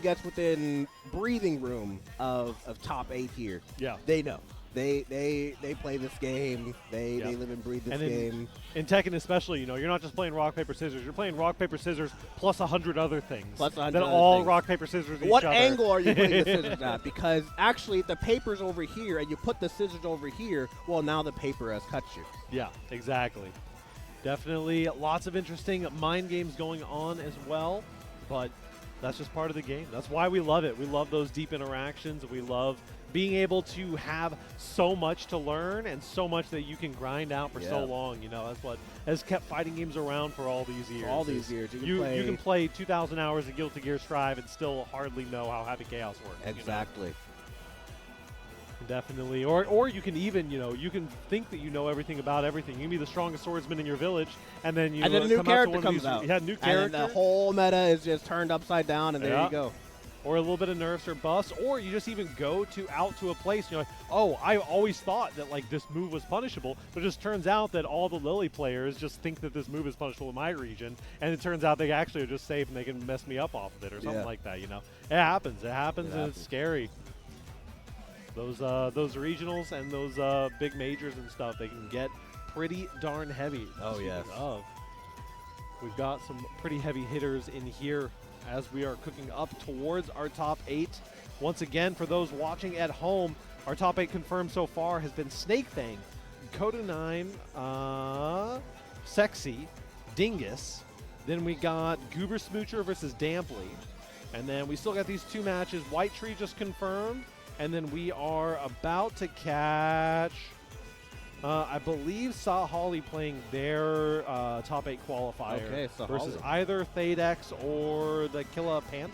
gets within breathing room of top 8 here, they know. They play this game. They live and breathe this game. In Tekken especially, you know, you're not just playing rock, paper, scissors. You're playing rock, paper, scissors plus 100 other things. Plus 100 that other all things. rock, paper, scissors each What other. angle are you putting the scissors at? Because actually the paper's over here and you put the scissors over here, well, now the paper has cut you. Yeah, exactly. Definitely lots of interesting mind games going on as well, but that's just part of the game. That's why we love it. We love those deep interactions. We love being able to have so much to learn and so much that you can grind out for so long. You know, that's what has kept fighting games around for all these years. All these years. You can play 2,000 hours of Guilty Gear Strive and still hardly know how Happy Chaos works. Exactly. You know? Definitely. Or you can even, you know, you can think that you know everything about everything. You can be the strongest swordsman in your village, and then you and then a new come character out to one comes of out. these, new character. And then the whole meta is just turned upside down, and there you go. Or a little bit of nerfs or buffs, or you just even go out to a place, you're like, oh, I always thought that like this move was punishable, but it just turns out that all the Lily players just think that this move is punishable in my region, and it turns out they actually are just safe and they can mess me up off of it or something like that, you know? It happens, and it's scary. Those regionals and those big majors and stuff, they can get pretty darn heavy. Oh, yes. We've got some pretty heavy hitters in here as we are cooking up towards our top 8. Once again, for those watching at home, our top 8 confirmed so far has been SnakeFang, Kotumine, SekC, Dingus. Then we got Goober Smoocher versus Dampley. And then we still got these 2 matches. Whitetree just confirmed. And then we are about to catch, I believe, SaHolly playing their top 8 qualifier versus either Thaedx or the TEKKELLAPANTHER.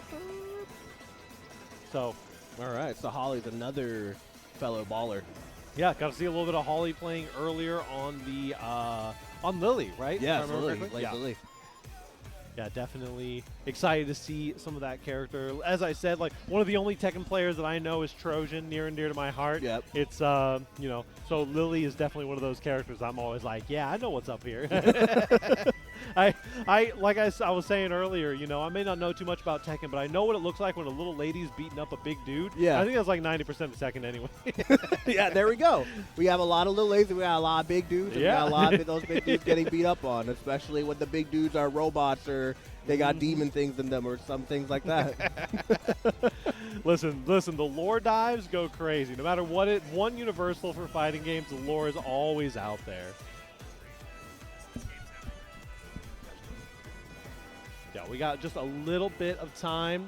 So, all right, SaHolly's another fellow baller. Yeah, got to see a little bit of Holly playing earlier on the on Lily, right? Yeah, Lily. Yeah. Lily. Yeah, definitely excited to see some of that character. As I said, like one of the only Tekken players that I know is Trojan, near and dear to my heart. Yep. It's you know, so Lily is definitely one of those characters I'm always like, yeah, I know what's up here. I was saying earlier, you know, I may not know too much about Tekken, but I know what it looks like when a little lady's beating up a big dude. Yeah. I think that's like 90% of Tekken anyway. Yeah, there we go. We have a lot of little ladies, we got a lot of big dudes, and we got a lot of those big dudes getting beat up on, especially when the big dudes are robots or they got demon things in them or some things like that. Listen, the lore dives go crazy. No matter what one universal for fighting games, the lore is always out there. Yeah, we got just a little bit of time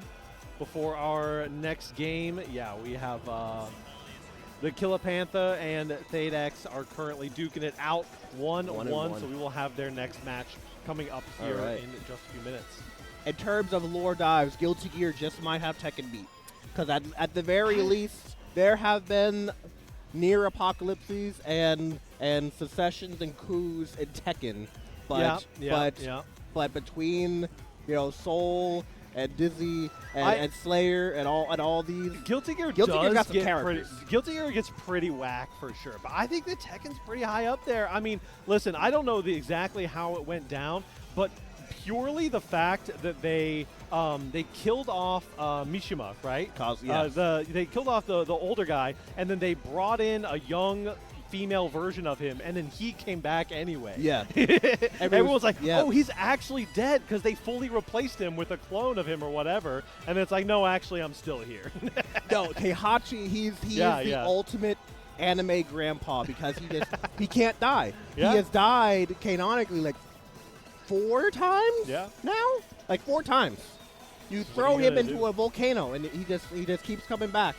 before our next game. Yeah, we have the TEKKELLAPANTHER and Thaedx are currently duking it out 1-1, so we will have their next match coming up here in just a few minutes. In terms of lore dives, Guilty Gear just might have Tekken beat. Because at the very least, there have been near apocalypses and secessions and coups in Tekken. But but between, you know, Soul and Dizzy and Slayer and all these, Guilty Gear got some characters. Guilty Gear gets pretty whack for sure, but I think that Tekken's pretty high up there. I mean, listen, I don't know exactly how it went down, but purely the fact that they killed off Mishima, right? They killed off the older guy, and then they brought in a young female version of him, and then he came back anyway. Yeah. Everyone's like, oh, he's actually dead because they fully replaced him with a clone of him or whatever. And it's like, no, actually, I'm still here. No, Heihachi, he's the ultimate anime grandpa because he can't die. Yeah. He has died canonically like 4 times now? Like 4 times. You throw him into a volcano and he just keeps coming back.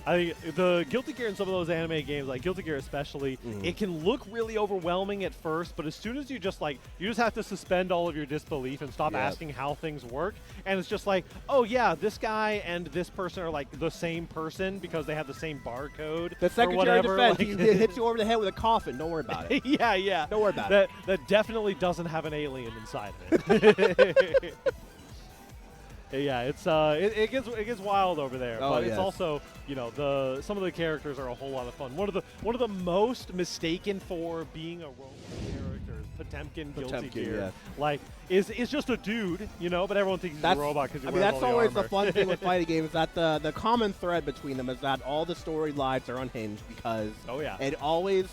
I think the Guilty Gear in some of those anime games, like Guilty Gear especially, it can look really overwhelming at first, but as soon as you just have to suspend all of your disbelief and stop asking how things work, and it's just like, oh yeah, this guy and this person are like the same person because they have the same barcode. The Secretary of Defense, he hits you over the head with a coffin. Don't worry about it. Yeah. Don't worry about it. That definitely doesn't have an alien inside of it. Yeah, it gets wild over there, but it's also, you know, some of the characters are a whole lot of fun. One of the most mistaken for being a robot character is Potemkin Guilty Gear. Like, is just a dude, you know, but everyone thinks he's a robot because he wears all that's the always armor. the fun thing with fighting games, is that the common thread between them is that all the storylines are unhinged because it always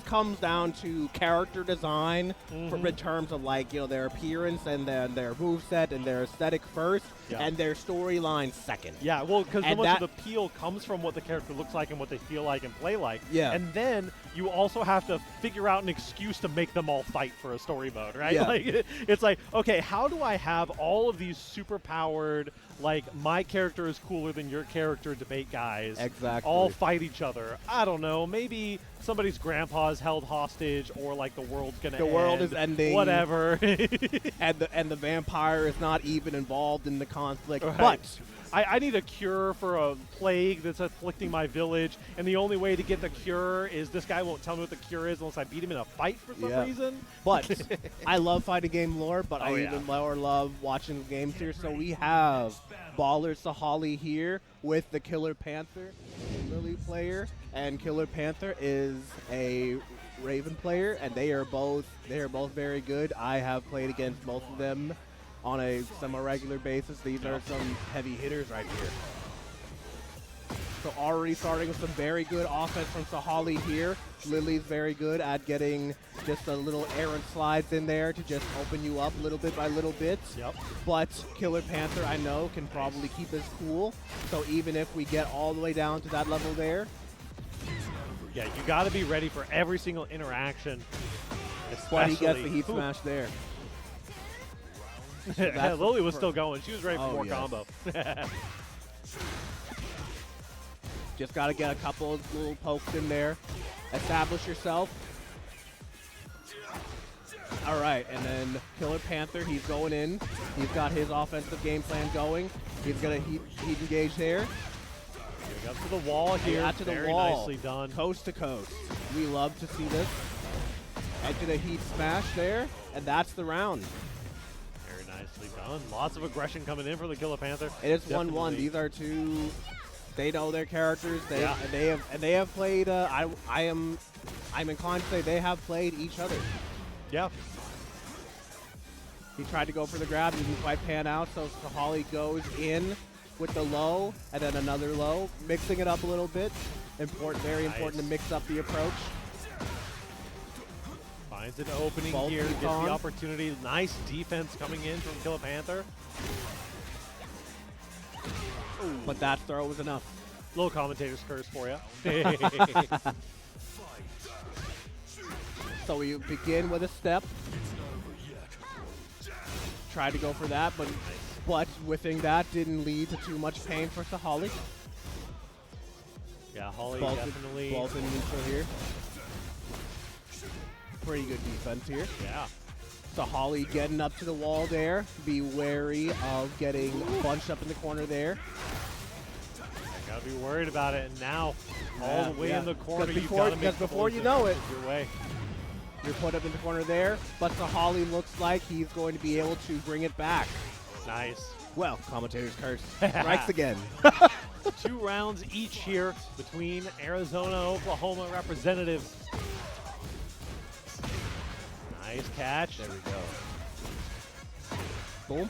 comes down to character design in terms of, like, you know, their appearance and their moveset and their aesthetic first, and their storyline second. Yeah, well, because so much of the appeal comes from what the character looks like and what they feel like and play like. Yeah. And then you also have to figure out an excuse to make them all fight for a story mode, right? Yeah. Like, it's like, okay, how do I have all of these super powered, like, my character is cooler than your character debate guys all fight each other? I don't know. Maybe somebody's grandpa is held hostage, or like the world's gonna end. The world is ending. Whatever. and the vampire is not even involved in the conflict. Right. But I need a cure for a plague that's afflicting my village, and the only way to get the cure is this guy won't tell me what the cure is unless I beat him in a fight for some reason. But I love fighting game lore, but I even more love watching games here. So we have Baller SaHolly here with the TEKKELLAPANTHER Lily player, and TEKKELLAPANTHER is a Raven player, and they are both very good. I have played against both of them on a semi-regular basis. These are some heavy hitters right here. So already starting with some very good offense from SaHolly here. Lily's very good at getting just a little errant slides in there to just open you up little bit by little bit. But TEKKELLAPANTHER, I know, can probably keep his cool. So even if we get all the way down to that level there, yeah, you got to be ready for every single interaction. But he gets the heat smash there. So Lily was still going. She was ready for more combo. Just got to get a couple of little pokes in there. Establish yourself. All right, and then TEKKELLAPANTHER, he's going in. He's got his offensive game plan going. He's going to heat engage there. Up to the wall here. Out to the Very wall. Nicely done. Coast to coast. We love to see this. Edge a heat smash there, and that's the round. Very nicely done. Lots of aggression coming in for the KILLAPANTHER. It is 1-1. These are two. They know their characters. They have played. I'm inclined to say they have played each other. Yeah. He tried to go for the grab, didn't quite pan out, so SaHolly goes in with the low and then another low, mixing it up a little bit. Very important to mix up the approach. Finds an opening Both here, gets the on. opportunity. Nice defense coming in from KILLAPANTHER. But that throw was enough. Little commentator's curse for you. So we begin with a step. Tried to go for that, but whiffing that didn't lead to too much pain for SaHolly. Yeah, Holly Bolted, definitely. Bolted neutral here. Pretty good defense here. Yeah. SaHolly getting up to the wall there. Be wary of getting bunched up in the corner there. Gotta be worried about it. And now, all the way in the corner, Before you know it, your way. you're put up in the corner there. But SaHolly looks like he's going to be able to bring it back. Nice. Well, commentator's curse strikes again. 2 rounds each here between Arizona, Oklahoma representatives. Nice catch. There we go. Boom.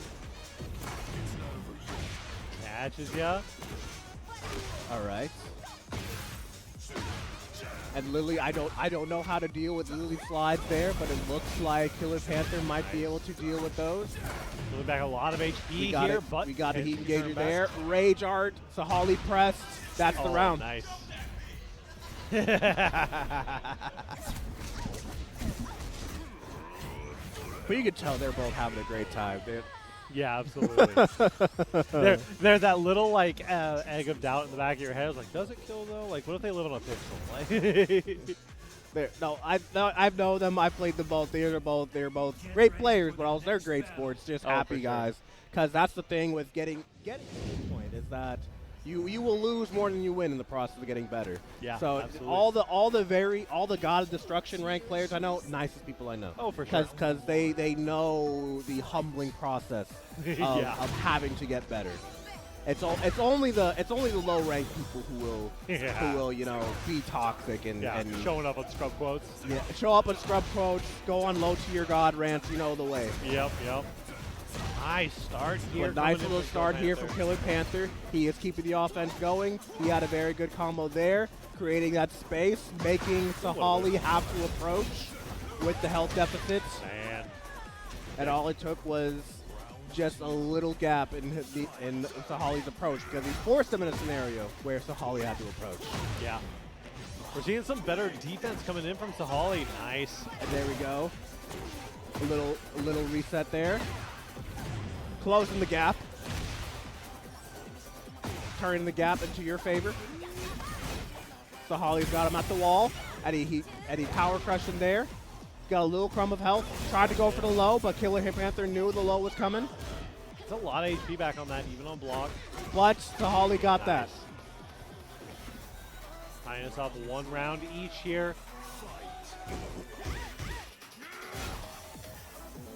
Catches ya. All right. And Lily, I don't know how to deal with Lily slides there, but it looks like KILLAPANTHER might be able to deal with those. Pulling back a lot of HP We got here, it. but We got a heat can turn engager best. there. Rage art. SaHolly pressed. That's the round. Nice. But you can tell they're both having a great time, dude. Yeah, absolutely. There's that little like egg of doubt in the back of your head. It's like, does it kill though? Like, what if they live on a pixel? Like, No, I've known them. I've played them both. They're both great players, but also they're great sports. Just happy for sure. guys. Because that's the thing with getting to this point is that you will lose more than you win in the process of getting better. Yeah, So absolutely. all the God of Destruction ranked players I know, nicest people I know. Oh, for sure. Because they know the humbling process of having to get better. It's only the low ranked people who will be toxic and showing up on scrub quotes. yeah, show up on scrub quotes, go on low tier God rants, you know the way. Yep. Nice start here. But nice little start here from KILLAPANTHER. He is keeping the offense going. He had a very good combo there, creating that space, making SaHolly have to approach with the health deficits. Man. And all it took was just a little gap in SaHolly's approach because he forced him in a scenario where SaHolly had to approach. Yeah. We're seeing some better defense coming in from SaHolly. Nice. And there we go. A little reset there. Closing the gap. Turning the gap into your favor. SaHolly's got him at the wall. And he power crushed him there. Got a little crumb of health. Tried to go for the low, but KILLAPANTHER knew the low was coming. It's a lot of HP back on that, even on block. But SaHolly got that. Tying us up 1 round each here.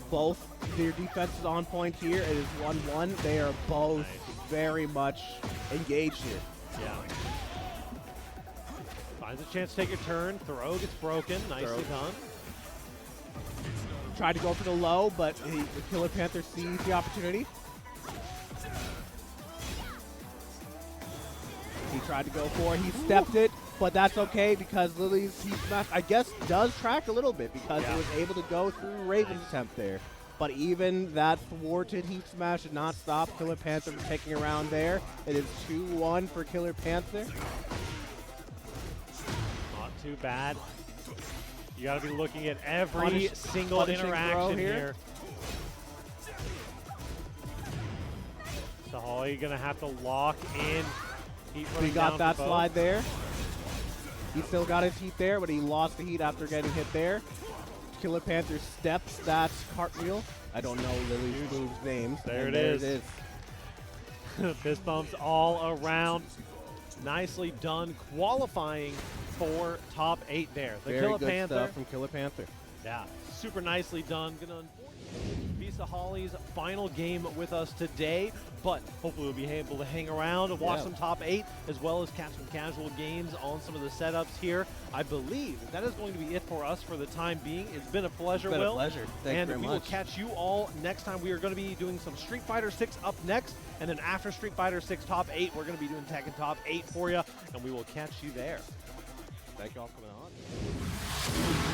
Both their defense is on point here. It is 1-1. They are both very much engaged here. Yeah. Finds a chance to take a turn. Throw gets broken. Nicely done. Tried to go for the low, but KILLAPANTHER sees the opportunity. He tried to go for it. He stepped it, but that's okay because Lily's heat smash, I guess, does track a little bit because it was able to go through Raven's attempt there. But even that thwarted heat smash did not stop KILLAPANTHER from taking a round there. It is 2-1 for KILLAPANTHER. Not too bad. You got to be looking at every single interaction here. SaHolly going to have to lock in. He got that slide there. He still got his heat there, but he lost the heat after getting hit there. KILLAPANTHER steps that cartwheel. I don't know Lily's moves' names. There it is. Fist bumps all around. Nicely done, qualifying for top 8 there. The Very KILLAPANTHER good stuff from KILLAPANTHER. Yeah, super nicely done. Gonna be SaHolly's final game with us today, but hopefully we'll be able to hang around and watch some top 8, as well as catch some casual games on some of the setups here. I believe that is going to be it for us for the time being. It's been a pleasure, Will. Pleasure. Thank you very we much. will catch you all next time. We are going to be doing some Street Fighter 6 up next, and then after Street Fighter 6 top 8, we're going to be doing Tekken top 8 for you, and we will catch you there. Thank you all for coming on.